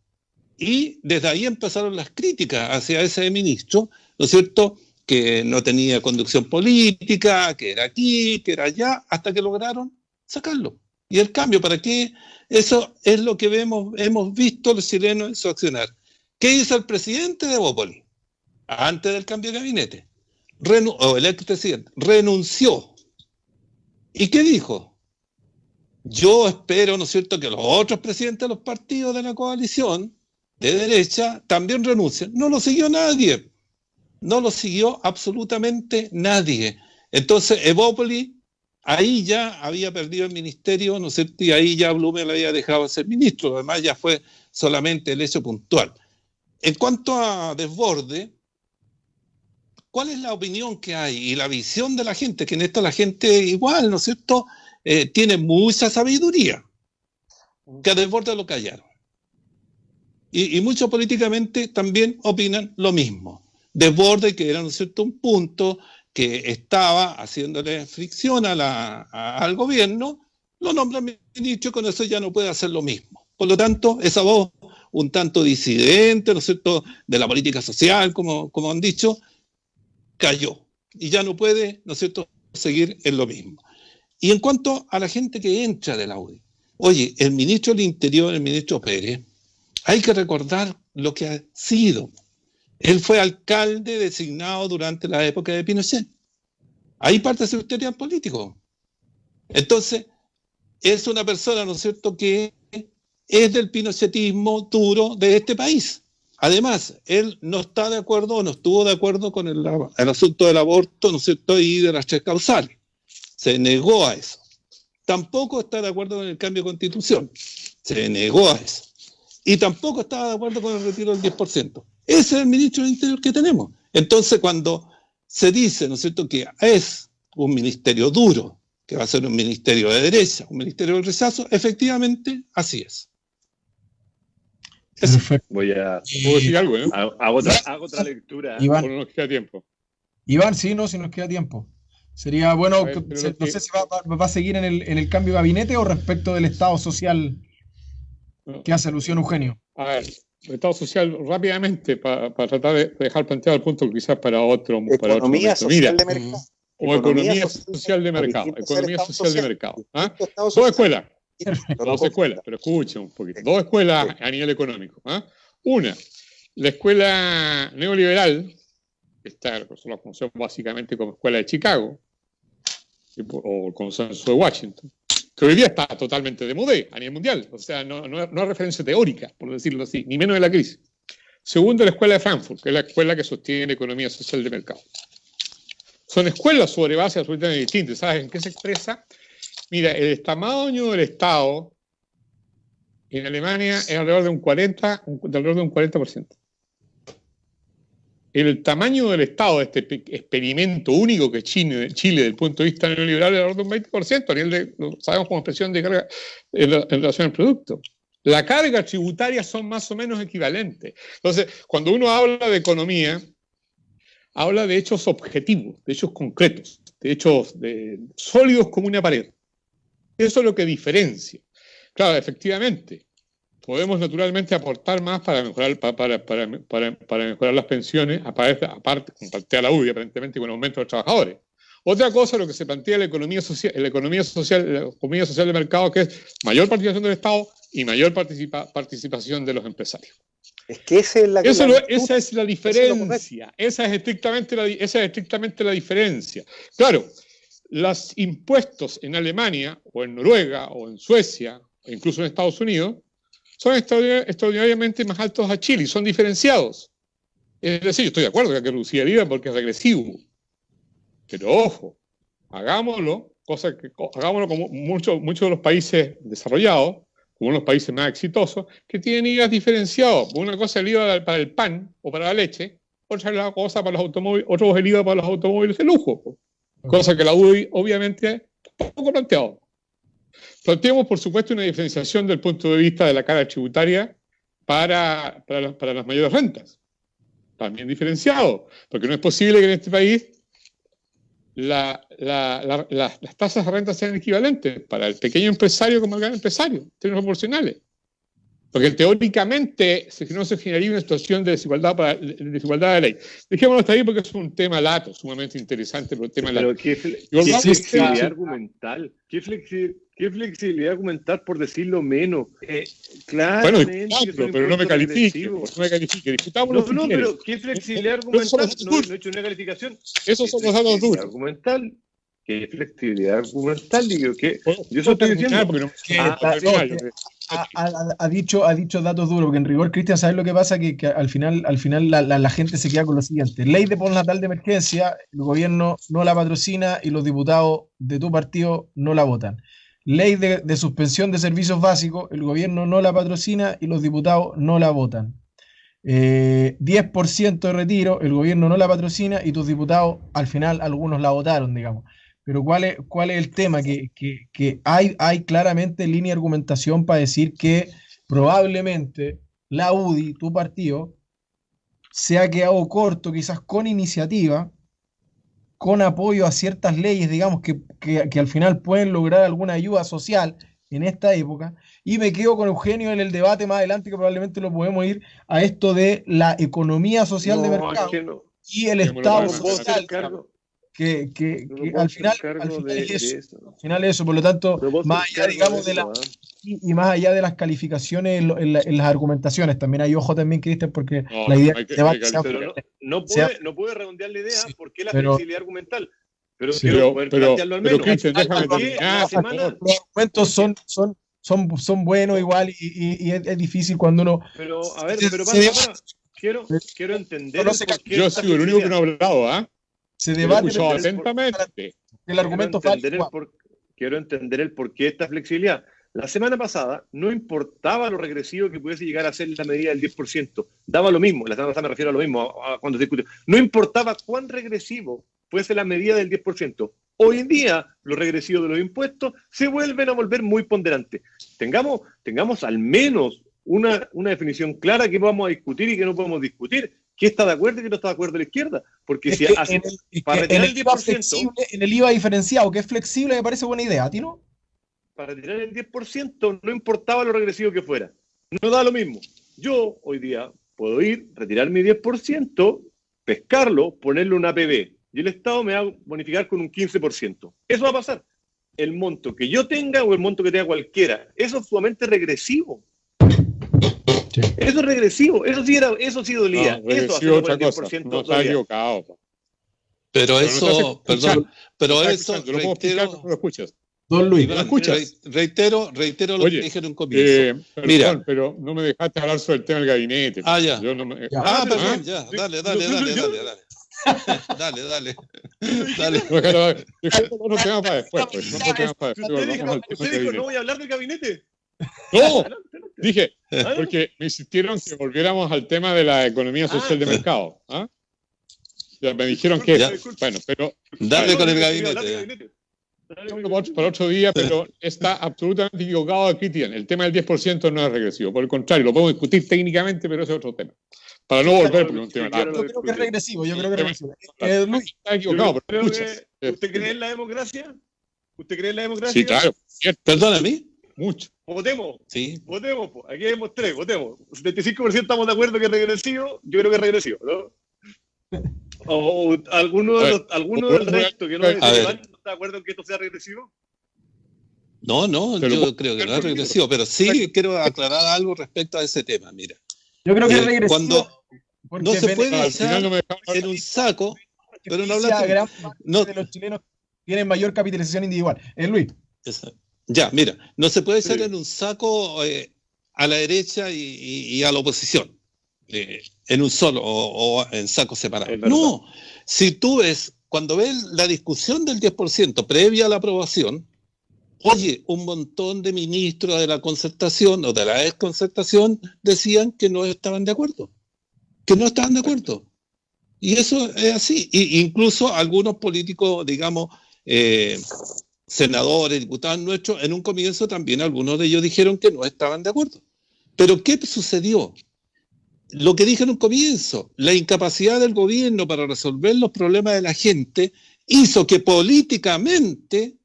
Y desde ahí empezaron las críticas hacia ese ministro, ¿no es cierto?, que no tenía conducción política, que era aquí, que era allá, hasta que lograron sacarlo. Y el cambio, ¿para qué? Eso es lo que hemos visto los chilenos en su accionar. ¿Qué hizo el presidente de Bópoli antes del cambio de gabinete? O el expresidente renunció. ¿Y qué dijo? Yo espero, ¿no es cierto?, que los otros presidentes de los partidos de la coalición de derecha también renuncien. No lo siguió nadie. No lo siguió absolutamente nadie. Entonces, Evópoli ahí ya había perdido el ministerio, ¿no es cierto?, y ahí ya Blumel le había dejado de ser ministro. Además, ya fue solamente el hecho puntual. En cuanto a Desbordes, ¿cuál es la opinión que hay y la visión de la gente? Que en esto la gente igual, ¿no es cierto?, tiene mucha sabiduría, que a Desbordes lo callaron. y muchos políticamente también opinan lo mismo. Desborde, que era, ¿no es cierto?, un punto que estaba haciéndole fricción al gobierno, lo nombra ministro y con eso ya no puede hacer lo mismo. Por lo tanto, esa voz un tanto disidente, ¿no es cierto?, de la política social, como han dicho, cayó y ya no puede, ¿no es cierto?, seguir en lo mismo. Y en cuanto a la gente que entra de la UDI, oye, el ministro del Interior, el ministro Pérez, hay que recordar lo que ha sido. Él fue alcalde designado durante la época de Pinochet. Ahí parte su historial político. Entonces, es una persona, ¿no es cierto?, que es del pinochetismo duro de este país. Además, él no está de acuerdo o no estuvo de acuerdo con el asunto del aborto, ¿no es cierto?, y de las 3 causales. Se negó a eso. Tampoco está de acuerdo con el cambio de constitución. Se negó a eso. Y tampoco estaba de acuerdo con el retiro del 10%. Ese es el ministro del Interior que tenemos. Entonces, cuando se dice, ¿no es cierto?, que es un ministerio duro, que va a ser un ministerio de derecha, un ministerio del rechazo, efectivamente, así es. Voy a... ¿Puedo decir algo, eh? Hago otra lectura. Iván, ¿O no nos queda tiempo? Iván, sí, no, si nos queda tiempo. Sería bueno, ver, no sé si va a seguir en el cambio de gabinete o respecto del Estado social que hace alusión Eugenio. A ver, el Estado social rápidamente, para tratar de dejar planteado el punto quizás para otro Economía momento. social Mira, de mercado. o economía social de mercado. Economía social de mercado. ¿Ah? Dos escuelas. Dos escuelas, pero escuchen un poquito. Dos escuelas a nivel económico. ¿Ah? Una, la escuela neoliberal, que está la conocemos básicamente como escuela de Chicago, o el consenso de Washington, que hoy día está totalmente de moda a nivel mundial. O sea, no es referencia teórica, por decirlo así, ni menos de la crisis. Segundo, la escuela de Frankfurt, que es la escuela que sostiene la economía social de mercado. Son escuelas sobre bases absolutamente distintas. ¿Sabes en qué se expresa? Mira, el tamaño del Estado en Alemania es alrededor de un 40%. El tamaño del Estado de este experimento único que es Chile desde el punto de vista neoliberal es alrededor de un 20%, a nivel de, sabemos como expresión de carga en relación al producto. La carga tributaria son más o menos equivalentes. Entonces, cuando uno habla de economía, habla de hechos objetivos, de hechos concretos, de hechos sólidos como una pared. Eso es lo que diferencia. Claro, efectivamente, podemos naturalmente aportar más para mejorar, para mejorar las pensiones, aparte, como plantea la UDI, aparentemente con aumento de los trabajadores. Otra cosa es lo que se plantea en la economía social de mercado, que es mayor participación del Estado y mayor participación de los empresarios. Es que esa es la diferencia. Esa es estrictamente la diferencia. Claro, los impuestos en Alemania, o en Noruega, o en Suecia, o incluso en Estados Unidos, son extraordinariamente más altos a Chile y son diferenciados. Es decir, yo estoy de acuerdo que hay que reducir el IVA porque es regresivo. Pero ojo, hagámoslo como muchos de los países desarrollados, como los países más exitosos, que tienen IVA diferenciados. Una cosa es el IVA para el pan o para la leche, otra es la cosa para los automóviles, otro es el IVA para los automóviles de lujo. Cosa que la UDI obviamente tampoco ha planteado. Planteamos, por supuesto, una diferenciación del punto de vista de la carga tributaria para las mayores rentas. También diferenciado, porque no es posible que en este país las tasas de renta sean equivalentes para el pequeño empresario como el gran empresario, en términos proporcionales. Porque teóricamente no se generaría una situación de desigualdad de ley. Dejémoslo hasta ahí porque es un tema lato, sumamente interesante, pero un tema lato. ¿Qué flexibilidad argumental? ¿Qué flexibilidad argumental, por decirlo menos? Claramente. Bueno, pero no me califique. Discutámoslo. No, pero ¿qué flexibilidad argumental? No he hecho una calificación. Esos son los datos duros. Argumental. ¿Qué flexibilidad argumental? Digo, ¿qué? Yo eso estoy diciendo. Ha dicho datos duros, porque en rigor, Cristian, ¿sabes lo que pasa? Que al final la gente se queda con lo siguiente. Ley de postnatal de emergencia, el gobierno no la patrocina y los diputados de tu partido no la votan. Ley de suspensión de servicios básicos, el gobierno no la patrocina y los diputados no la votan. 10% de retiro, el gobierno no la patrocina y tus diputados, al final, algunos la votaron, digamos. Pero ¿cuál es el tema? Que hay claramente línea de argumentación para decir que probablemente la UDI, tu partido, se ha quedado corto quizás con iniciativa, con apoyo a ciertas leyes, digamos, que al final pueden lograr alguna ayuda social en esta época, y me quedo con Eugenio en el debate más adelante, que probablemente lo podemos ir a esto de la economía social de No, mercado es que no. y el Yo me lo Estado puedo No puedo social, hacer cargo. que No me puedo al hacer final, cargo de es eso. eso. Al final eso, por lo tanto, No puedo más hacer allá, cargo digamos, de de la, eso, ¿ah? y más allá de las calificaciones en las argumentaciones, también hay ojo también, Cristian, porque No, la idea hay del que debate sea, Pero no puede redondear la idea sí, porque la pero flexibilidad argumental. Pero sí. quiero poder plantearlo al menos. Cristian, déjame ¿Por qué terminar, la por semana? favor. los argumentos ¿Por qué? son buenos igual y es difícil cuando uno Pero, a ver, pero se para. debate, Quiero entender no el se porqué de Yo he esta sido el único que flexibilidad. no ha hablado, ¿ah? se Yo lo he debate, escuchado entender el atentamente. el argumento falla igual. Quiero entender el porqué de esta flexibilidad. La semana pasada no importaba lo regresivo que pudiese llegar a ser la medida del 10%. Daba lo mismo. La semana pasada me refiero a lo mismo, a cuando se discutió. No importaba cuán regresivo fuese la medida del 10%. Hoy en día, los regresivos de los impuestos se vuelven a volver muy ponderantes. Tengamos al menos una definición clara que vamos a discutir y que no podemos discutir. ¿Qué está de acuerdo y qué no está de acuerdo la izquierda? Porque si hace, para retirar el 10%, en el IVA diferenciado, que es flexible, me parece buena idea, ¿a ti no? para retirar el 10% no importaba lo regresivo que fuera. No da lo mismo. Yo hoy día puedo ir, retirar mi 10%, pescarlo, ponerle una APB y el Estado me va a bonificar con un 15%. Eso va a pasar. El monto que yo tenga o el monto que tenga cualquiera, eso es sumamente regresivo. Sí. Eso es regresivo, eso sí dolía. No, Eso regresivo hacerlo otra por el cosa. 10% No está dolía. equivocado. Pero no eso, te hace perdón, pero No eso, lo puedo explicar, pero no lo escuchas. Don Luis, Iván, ¿lo escuchas? reitero lo Oye, que dije en un comienzo. Perdón, Mira. pero no me dejaste hablar sobre el tema del gabinete. Ah, ya. Yo no me- Ya. Perdón, ya, dale. Dale. No, dejalo otro tema para después. Pues, otro tema para después. Usted Vamos al tema dijo, del no gabinete. voy a hablar del gabinete. ¡No! Adelante. Dije, Ah, porque me insistieron que volviéramos al tema de la economía social de mercado. ¿Ah? Ya me dijeron que, Ya. bueno, pero Dale con el Hablar gabinete. del ya. gabinete. para otro día, pero está absolutamente equivocado Cristian. El tema del 10% no es regresivo. Por el contrario, lo podemos discutir técnicamente, pero ese es otro tema. Para no volver, porque es un tema largo. yo creo que es regresivo, Luis, Luis, está equivocado, Yo pero creo escuchas. que- ¿Usted cree en la democracia? ¿Usted cree en la democracia? Sí, claro, cierto, ¿Perdón a mí? mucho. Votemos. Sí. Votemos, po. Aquí vemos tres, votemos. 75% estamos de acuerdo que es regresivo, yo creo que es regresivo, ¿no? O alguno del resto que no es A ver. Iván, no está de acuerdo en que esto sea regresivo. No, Te lo yo puedo creo que no es explicar regresivo, pero sí quiero aclarar algo respecto a ese tema. Mira, yo creo que es Eh, regresivo. cuando porque no se puede Al final echar no me dejaron en un saco, pero no beneficia a hablaste. gran parte No, de los chilenos tienen mayor capitalización individual. Luis, ya, mira, no se puede echar Sí. en un saco a la derecha y a la oposición, en un solo o en sacos separados. Es verdad. No, si tú ves, cuando ves la discusión del 10% previa a la aprobación, oye, un montón de ministros de la concertación o de la desconcertación decían que no estaban de acuerdo, Y eso es así. Incluso algunos políticos, digamos, senadores, diputados nuestros, en un comienzo también algunos de ellos dijeron que no estaban de acuerdo. Pero ¿qué sucedió? Lo que dije en un comienzo, la incapacidad del gobierno para resolver los problemas de la gente hizo que políticamente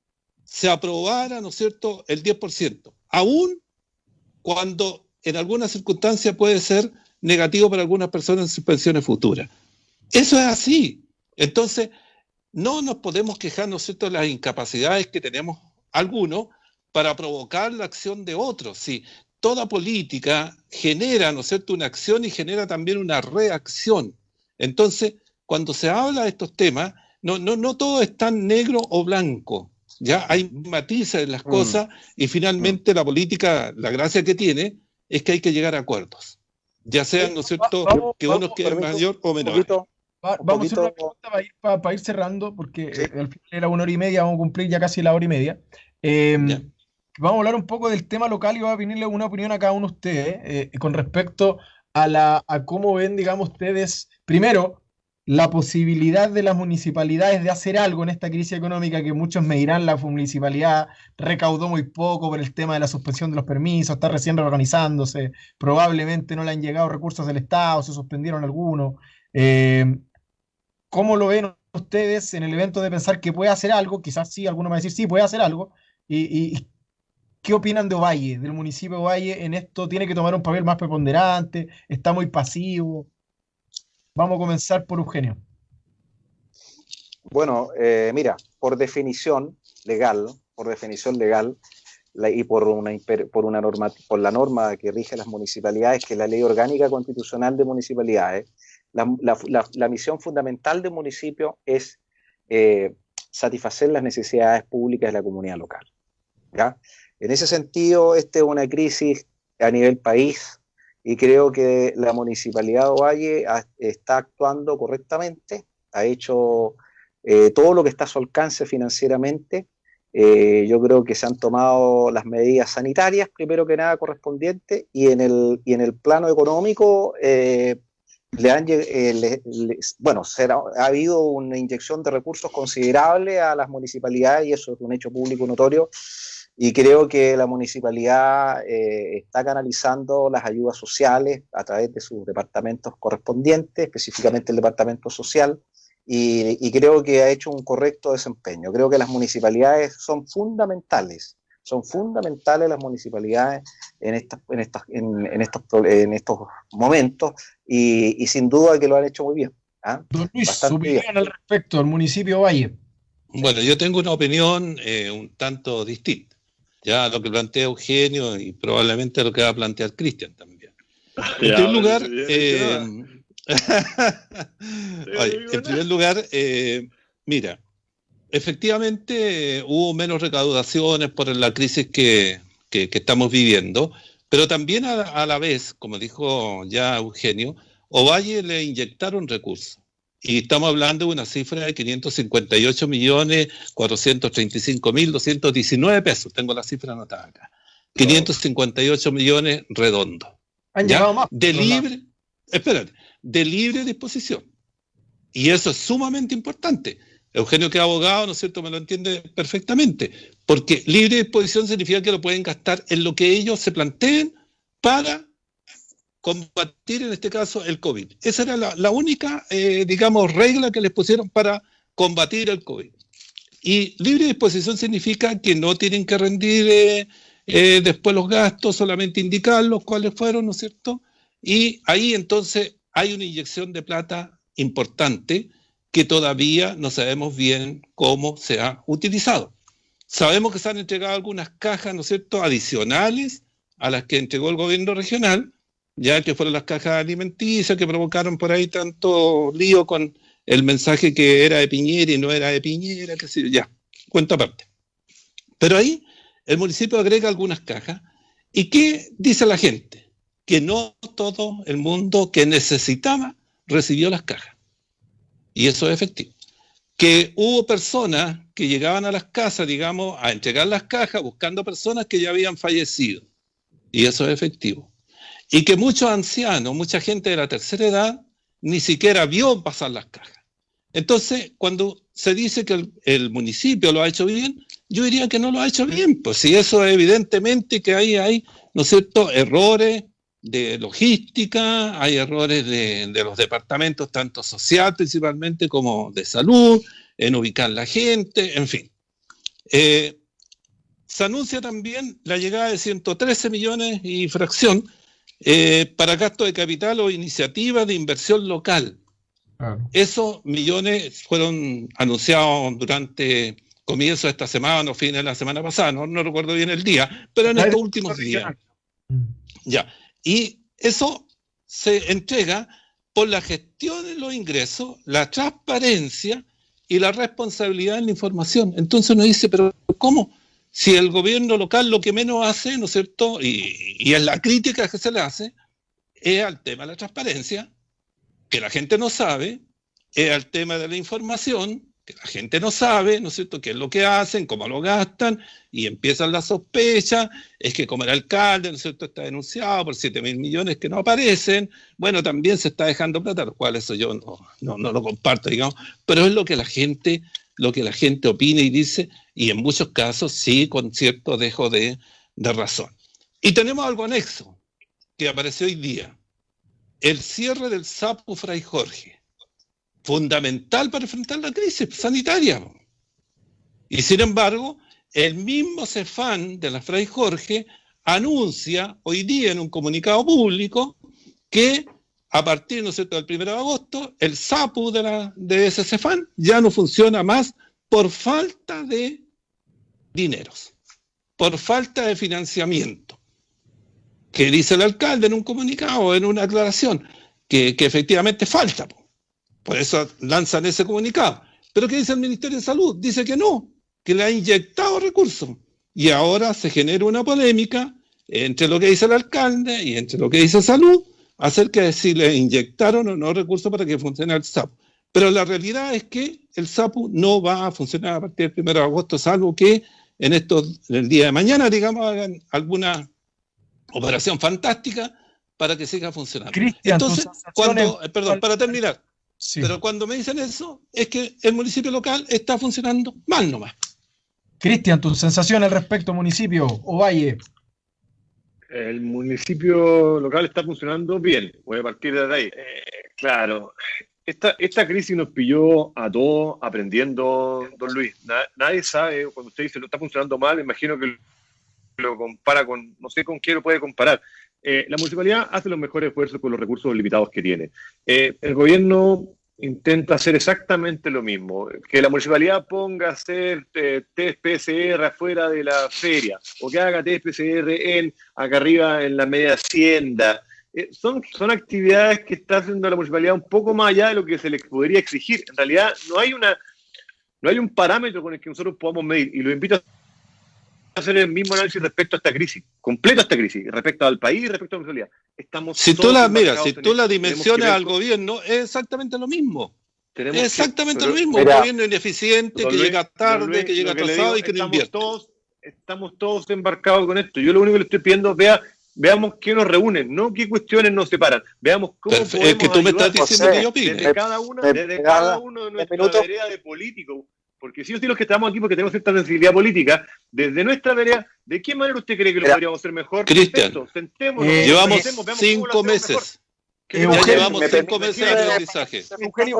se aprobara, ¿no es cierto?, el 10%, aún cuando en algunas circunstancias puede ser negativo para algunas personas en sus pensiones futuras. Eso es así. Entonces, no nos podemos quejar, ¿no es cierto?, de las incapacidades que tenemos algunos para provocar la acción de otros. Sí, toda política genera, ¿no es cierto?, una acción y genera también una reacción. Entonces, cuando se habla de estos temas, no todo es tan negro o blanco. Ya hay matices en las cosas y finalmente la política, la gracia que tiene es que hay que llegar a acuerdos. Ya sean, ¿no es cierto?, que unos queden mayor o menor. vamos a hacer una pregunta para ir cerrando, porque Sí. al final era 1 hora y media, vamos a cumplir ya casi la 1 hora y media. Ya. Vamos a hablar un poco del tema local y va a venirle una opinión a cada uno de ustedes con respecto a cómo ven, digamos, ustedes, primero, la posibilidad de las municipalidades de hacer algo en esta crisis económica, que muchos me dirán la municipalidad recaudó muy poco por el tema de la suspensión de los permisos, está recién reorganizándose, probablemente no le han llegado recursos del Estado, se suspendieron algunos. ¿Cómo lo ven ustedes en el evento de pensar que puede hacer algo? Quizás sí, alguno va a decir sí, puede hacer algo. ¿Y qué opinan de Ovalle, del municipio de Ovalle en esto? ¿Tiene que tomar un papel más preponderante? ¿Está muy pasivo? Vamos a comenzar por Eugenio. Bueno, mira, por definición legal, y por la norma que rige las municipalidades, que es la Ley Orgánica Constitucional de Municipalidades, la misión fundamental del municipio es satisfacer las necesidades públicas de la comunidad local, ¿ya? En ese sentido, esta es una crisis a nivel país, y creo que la Municipalidad de Ovalle está actuando correctamente, ha hecho todo lo que está a su alcance financieramente. Yo creo que se han tomado las medidas sanitarias, primero que nada, correspondientes, y en el plano económico, ha habido una inyección de recursos considerable a las municipalidades, y eso es un hecho público notorio. Y creo que la municipalidad está canalizando las ayudas sociales a través de sus departamentos correspondientes, específicamente el departamento social, y creo que ha hecho un correcto desempeño. Creo que las municipalidades son fundamentales las municipalidades en estos momentos, y sin duda que lo han hecho muy bien. Don Luis, su opinión al respecto del municipio de Ovalle. Bueno, yo tengo una opinión un tanto distinta, ya a lo que plantea Eugenio y probablemente a lo que va a plantear Cristian también. En primer lugar, mira, efectivamente hubo menos recaudaciones por la crisis que estamos viviendo, pero también a la vez, como dijo ya Eugenio, Ovalle le inyectaron recursos. Y estamos hablando de una cifra de 558.435.219 pesos. Tengo la cifra anotada acá. 558 millones redondos. Han llegado más. De libre disposición. Y eso es sumamente importante. Eugenio, que es abogado, ¿no es cierto?, me lo entiende perfectamente. Porque libre disposición significa que lo pueden gastar en lo que ellos se planteen para combatir, en este caso, el COVID. Esa era la única, regla que les pusieron para combatir el COVID. Y libre disposición significa que no tienen que rendir después los gastos, solamente indicarlos cuáles fueron, ¿no es cierto? Y ahí entonces hay una inyección de plata importante que todavía no sabemos bien cómo se ha utilizado. Sabemos que se han entregado algunas cajas, ¿no es cierto?, adicionales a las que entregó el gobierno regional, ya que fueron las cajas alimenticias que provocaron por ahí tanto lío con el mensaje que era de Piñera y no era de Piñera, que sí, ya, cuenta aparte. Pero ahí el municipio agrega algunas cajas, ¿y qué dice la gente? Que no todo el mundo que necesitaba recibió las cajas. Y eso es efectivo. Que hubo personas que llegaban a las casas, digamos, a entregar las cajas buscando personas que ya habían fallecido. Y eso es efectivo. Y que muchos ancianos, mucha gente de la tercera edad, ni siquiera vio pasar las cajas. Entonces, cuando se dice que el municipio lo ha hecho bien, yo diría que no lo ha hecho bien. Pues si eso evidentemente que ahí hay, ¿no es cierto?, errores de logística, hay errores de los departamentos, tanto social principalmente como de salud, en ubicar la gente, en fin. Se anuncia también la llegada de 113 millones y fracción para gasto de capital o iniciativas de inversión local. Esos millones fueron anunciados durante comienzos de esta semana o fines de la semana pasada, no recuerdo bien el día, pero en estos últimos días. Ya. Y eso se entrega por la gestión de los ingresos, la transparencia y la responsabilidad en la información. Entonces uno dice, pero ¿cómo? Si el gobierno local lo que menos hace, ¿no es cierto?, y es la crítica que se le hace, es al tema de la transparencia, que la gente no sabe, es al tema de la información, que la gente no sabe, ¿no es cierto?, qué es lo que hacen, cómo lo gastan, y empiezan las sospechas, es que como el alcalde, ¿no es cierto?, está denunciado por 7.000 millones que no aparecen, bueno, también se está dejando plata, lo cual eso yo no lo comparto, digamos, pero es lo que la gente opina y dice, y en muchos casos sí, con cierto dejo de razón. Y tenemos algo anexo, que apareció hoy día, el cierre del SAPU Fray Jorge, fundamental para enfrentar la crisis sanitaria. Y sin embargo, el mismo Cefam de la Fray Jorge anuncia hoy día en un comunicado público que a partir, ¿no es cierto?, del 1 de agosto, el SAPU de ese Cefam ya no funciona más por falta de dineros, por falta de financiamiento. Que dice el alcalde en un comunicado, en una aclaración, que efectivamente falta. Por eso lanzan ese comunicado. Pero ¿qué dice el Ministerio de Salud? Dice que no, que le ha inyectado recursos. Y ahora se genera una polémica entre lo que dice el alcalde y entre lo que dice Salud acerca de si le inyectaron o no recursos para que funcione el SAPU. Pero la realidad es que el SAPU no va a funcionar a partir del 1 de agosto, salvo que en el día de mañana, digamos, hagan alguna operación fantástica para que siga funcionando. Cristian, entonces, para terminar, sí. Pero cuando me dicen eso, es que el municipio local está funcionando mal nomás. Cristian, tu sensación al respecto, municipio Ovalle. El municipio local está funcionando bien, voy a partir de ahí. Claro, esta crisis nos pilló a todos aprendiendo, don Luis. Nadie sabe, cuando usted dice lo está funcionando mal, me imagino que lo compara con, no sé con qué lo puede comparar. La municipalidad hace los mejores esfuerzos con los recursos limitados que tiene. El gobierno intenta hacer exactamente lo mismo, que la municipalidad ponga a hacer test PCR afuera de la feria, o que haga test PCR acá arriba en la media hacienda. Son actividades que está haciendo la municipalidad un poco más allá de lo que se les podría exigir. En realidad no hay un parámetro con el que nosotros podamos medir, y lo invito a hacer el mismo análisis respecto a esta crisis, completa esta crisis, respecto al país y respecto a la municipalidad. Si tú la dimensiones al gobierno, es exactamente lo mismo. Es exactamente lo mismo. Un gobierno ineficiente, que llega tarde, que llega atrasado y que no invierte. Estamos todos embarcados con esto. Yo lo único que le estoy pidiendo es veamos qué nos reúne, no qué cuestiones nos separan. Veamos cómo podemos es que tú me estás diciendo que yo opine. Desde cada uno de nuestra tarea de político. Porque si los que estamos aquí, porque tenemos esta sensibilidad política, desde nuestra tarea, ¿de qué manera usted cree que lo podríamos hacer mejor? Cristian, llevamos 5 meses. Llevamos 5 meses de aprendizaje. Eugenio,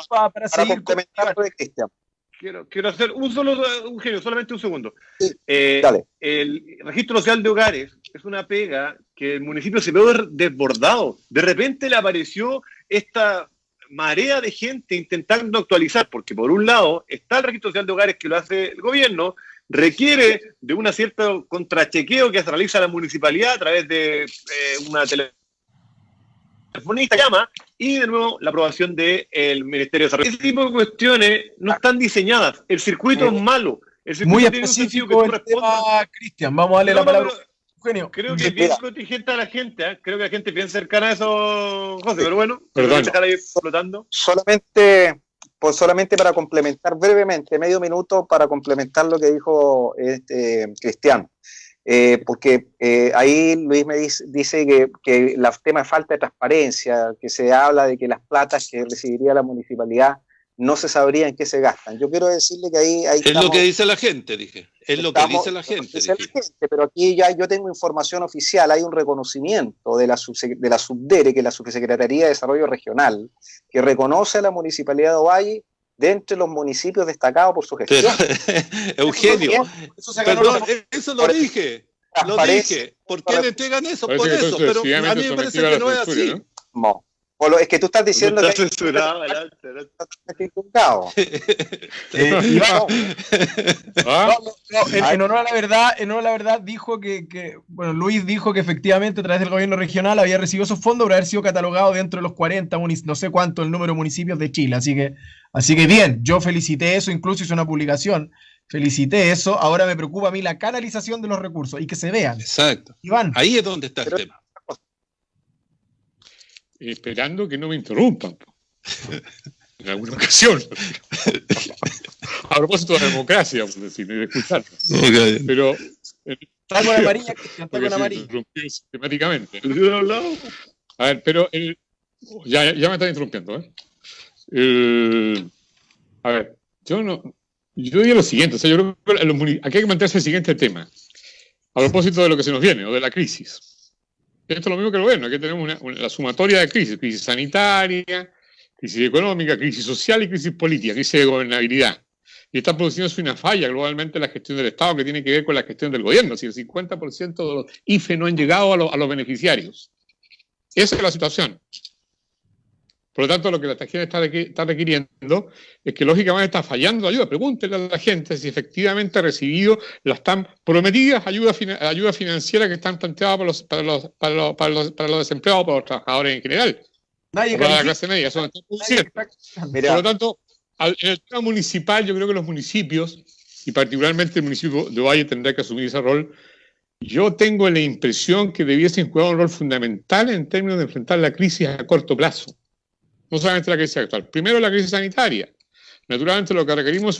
para seguir complementar de Cristian. Quiero hacer Eugenio, solamente un segundo. Sí, dale. El registro social de hogares es una pega que el municipio se vio desbordado. De repente le apareció esta marea de gente intentando actualizar, porque por un lado está el registro social de hogares que lo hace el gobierno, requiere de un cierto contrachequeo que se realiza la municipalidad a través de una telefonista llama, y de nuevo la aprobación del Ministerio de Desarrollo. Ese tipo de cuestiones no están diseñadas, el circuito es malo, el circuito muy tiene específico un sentido que tú respondas. Cristian, vamos a darle la palabra. Eugenio, creo que es bien contingente a la gente, creo que la gente es bien cercana a eso, José, pero bueno, perdón, dejar ahí flotando. Solamente para complementar brevemente, medio minuto para complementar lo que dijo Cristian, porque ahí Luis me dice que el tema de falta de transparencia, que se habla de que las platas que recibiría la municipalidad no se sabría en qué se gastan. Yo quiero decirle que ahí es lo que dice la gente, dije. Es lo que dice la gente. Pero aquí ya yo tengo información oficial, hay un reconocimiento de la Subdere, que es la Subsecretaría de Desarrollo Regional, que reconoce a la Municipalidad de Ovalle de entre los municipios destacados por su gestión. Pero, Eugenio, eso lo dije. Lo dije. ¿Por qué le entregan eso? Por eso. Pero a mí me parece que no es así. No. Es que tú estás diciendo que censurado, en honor a la verdad dijo que Luis dijo que efectivamente a través del gobierno regional había recibido esos fondos por haber sido catalogado dentro de los 40 no sé cuánto el número de municipios de Chile, así que bien, yo felicité eso, incluso hice una publicación, felicité eso. Ahora me preocupa a mí la canalización de los recursos y que se vean. Exacto. Iván. Ahí es donde está el tema. Esperando que no me interrumpan. en alguna ocasión. A propósito de la democracia, por decir, de escuchar. Okay. Pero. Está con amarilla, Cristian, está con amarilla. Sistemáticamente. ¿No? A ver, pero. Ya me están interrumpiendo, a ver, yo diría lo siguiente, o sea, yo creo que aquí hay que mantenerse el siguiente tema, a propósito de lo que se nos viene, o de la crisis. Esto es lo mismo que el gobierno, aquí tenemos la sumatoria de crisis sanitaria, crisis económica, crisis social y crisis política, crisis de gobernabilidad. Y está produciéndose una falla globalmente en la gestión del Estado que tiene que ver con la gestión del gobierno, si el 50% de los IFE no han llegado a los beneficiarios. Esa es la situación. Por lo tanto, lo que la tarjeta está requiriendo es que lógicamente está fallando ayuda. Pregúntenle a la gente si efectivamente ha recibido las tan prometidas ayuda financiera que están planteadas para los desempleados, para los trabajadores en general. Nadie para la clase media. Eso no está produciendo. Por lo tanto, en el tema municipal, yo creo que los municipios, y particularmente el municipio de Ovalle, tendrá que asumir ese rol. Yo tengo la impresión que debiesen jugar un rol fundamental en términos de enfrentar la crisis a corto plazo. No solamente la crisis actual. Primero, la crisis sanitaria. Naturalmente, lo que requerimos es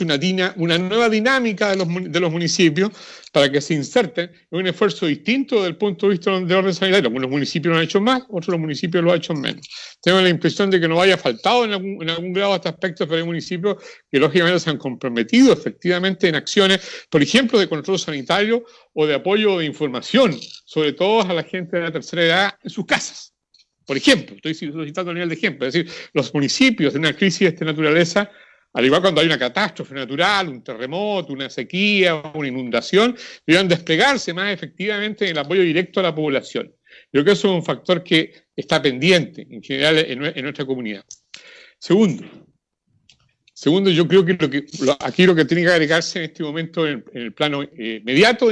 una nueva dinámica de los municipios para que se inserten en un esfuerzo distinto desde el punto de vista de orden sanitario. Algunos municipios lo han hecho más, otros municipios lo han hecho menos. Tengo la impresión de que no haya faltado en algún grado este aspecto, pero hay municipios que lógicamente se han comprometido efectivamente en acciones, por ejemplo, de control sanitario o de apoyo de información, sobre todo a la gente de la tercera edad en sus casas. Por ejemplo, estoy citando a nivel de ejemplo, es decir, los municipios de una crisis de esta naturaleza, al igual cuando hay una catástrofe natural, un terremoto, una sequía, una inundación, deben desplegarse más efectivamente en el apoyo directo a la población. Creo que eso es un factor que está pendiente en general en nuestra comunidad. Segundo, yo creo que aquí lo que tiene que agregarse en este momento en el plano inmediato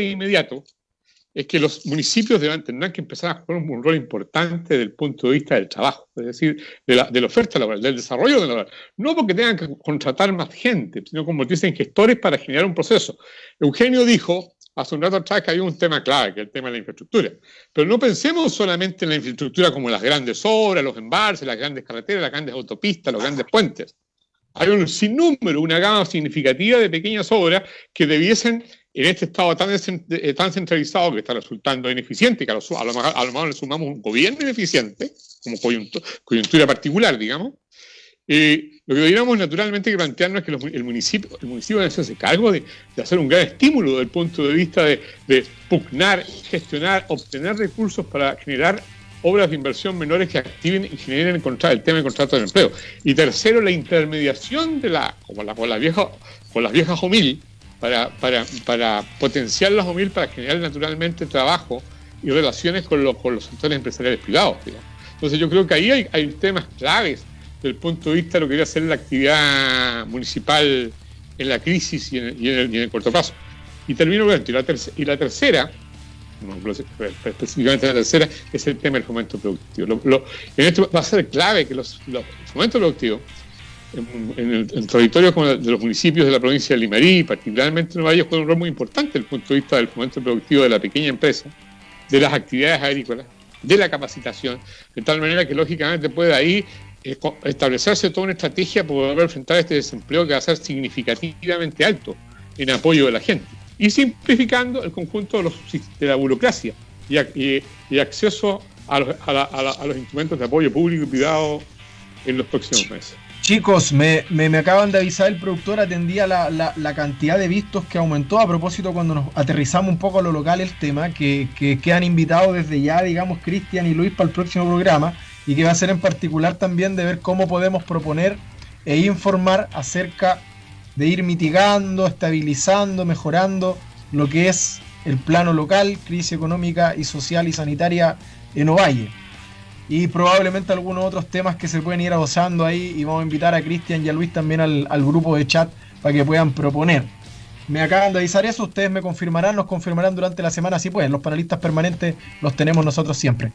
es que los municipios tendrán que empezar a jugar un rol importante desde el punto de vista del trabajo, es decir, de la oferta laboral, del desarrollo laboral. No porque tengan que contratar más gente, sino convertirse en gestores para generar un proceso. Eugenio dijo hace un rato atrás que había un tema clave, que es el tema de la infraestructura. Pero no pensemos solamente en la infraestructura como las grandes obras, los embalses, las grandes carreteras, las grandes autopistas, los grandes puentes. Hay un sinnúmero, una gama significativa de pequeñas obras que debiesen, en este estado tan centralizado que está resultando ineficiente, que a lo mejor le sumamos un gobierno ineficiente, como coyuntura particular, digamos, lo que deberíamos naturalmente que plantearnos es que el municipio debe hacerse cargo de hacer un gran estímulo desde el punto de vista de pugnar, gestionar, obtener recursos para generar obras de inversión menores que activen y generen el tema del contrato de empleo. Y tercero, la intermediación con las viejas OMIL, para potenciar las OMIL, para generar naturalmente trabajo y relaciones con los sectores empresariales privados, digamos. Entonces yo creo que ahí hay temas claves desde el punto de vista de lo que debería ser la actividad municipal en la crisis y en el corto plazo. Y termino con esto. Y la tercera, específicamente la tercera, es el tema del fomento productivo. En esto va a ser clave que los fomentos productivos en territorios como de los municipios de la provincia de Limarí, particularmente en Nueva York, juegan un rol muy importante desde el punto de vista del fomento productivo de la pequeña empresa, de las actividades agrícolas, de la capacitación, de tal manera que lógicamente pueda ahí establecerse toda una estrategia para poder enfrentar este desempleo que va a ser significativamente alto en apoyo de la gente. Y simplificando el conjunto de la burocracia y acceso a los instrumentos de apoyo público y privado en los próximos meses. Chicos, me acaban de avisar, el productor atendía la cantidad de vistos que aumentó. A propósito, cuando nos aterrizamos un poco a lo local el tema, que quedan invitados desde ya, digamos, Cristian y Luis para el próximo programa, y que va a ser en particular también de ver cómo podemos proponer e informar acerca de ir mitigando, estabilizando, mejorando lo que es el plano local, crisis económica y social y sanitaria en Ovalle. Y probablemente algunos otros temas que se pueden ir adosando ahí, y vamos a invitar a Cristian y a Luis también al grupo de chat para que puedan proponer. Me acaban de avisar eso, ustedes nos confirmarán durante la semana, si pueden. Los panelistas permanentes los tenemos nosotros siempre.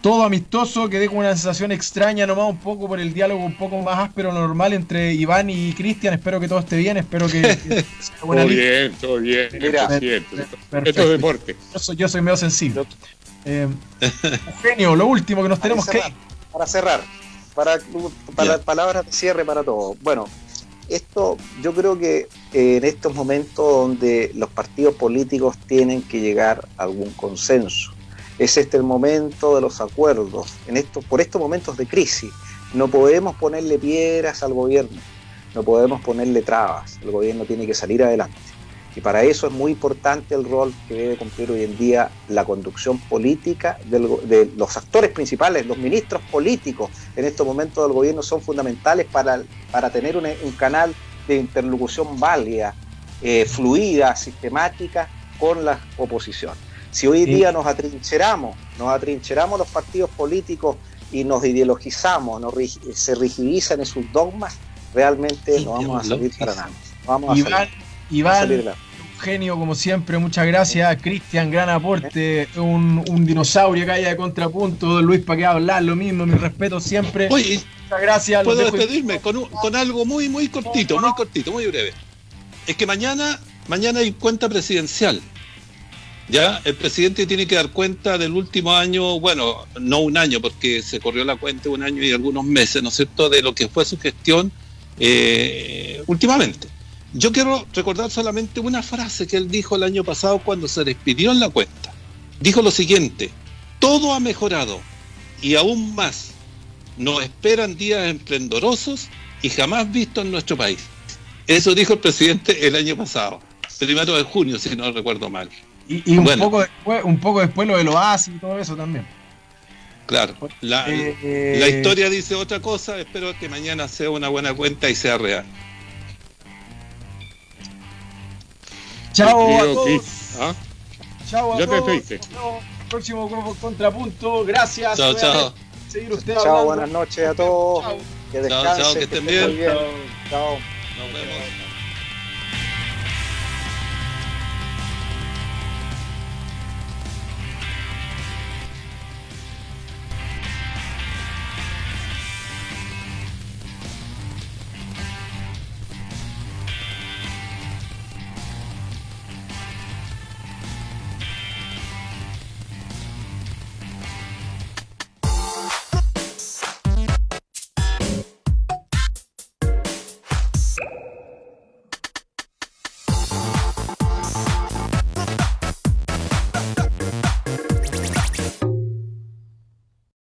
Todo amistoso, quedé con una sensación extraña nomás un poco por el diálogo un poco más áspero normal entre Iván y Cristian. Espero que todo esté bien, espero que todo bien. Mira, esto es deporte. Yo soy medio sensible. Eugenio, lo último que nos tenemos que ir. Para cerrar, palabras de cierre para todos. Bueno, esto yo creo que en estos momentos donde los partidos políticos tienen que llegar a algún consenso, es el momento de los acuerdos. Por estos momentos de crisis no podemos ponerle piedras al gobierno, no podemos ponerle trabas. El gobierno tiene que salir adelante. Y para eso es muy importante el rol que debe cumplir hoy en día la conducción política de los actores principales, los ministros políticos en estos momentos del gobierno son fundamentales para tener un canal de interlocución válida, fluida, sistemática con la oposición. Si hoy día nos atrincheramos los partidos políticos y nos ideologizamos, se rigidizan en sus dogmas, realmente no vamos a salir para nada. Iván, genio como siempre, muchas gracias. Cristian, gran aporte, un dinosaurio que haya de contrapunto. Luis, para qué hablar, lo mismo, mi respeto siempre. Oye, muchas gracias. Puedo despedirme con algo muy cortito, muy breve. Es que mañana hay cuenta presidencial. Ya, el presidente tiene que dar cuenta del último año, bueno, no un año, porque se corrió la cuenta un año y algunos meses, ¿no es cierto?, de lo que fue su gestión últimamente. Yo quiero recordar solamente una frase que él dijo el año pasado cuando se despidió en la cuenta. Dijo lo siguiente: todo ha mejorado y aún más. Nos esperan días esplendorosos y jamás vistos en nuestro país. Eso dijo el presidente el año pasado, 1 de junio, si no recuerdo mal. Y un poco después lo del oasis y todo eso también. Claro, la historia dice otra cosa. Espero que mañana sea una buena cuenta y sea real. Chao a todos. Chao a ya todos. te fuiste. Próximo contrapunto. Gracias. Chao. Seguir usted chao, hablando. Buenas noches a todos. Chao. Que descansen. Chao, que estén bien. Chao. Nos vemos.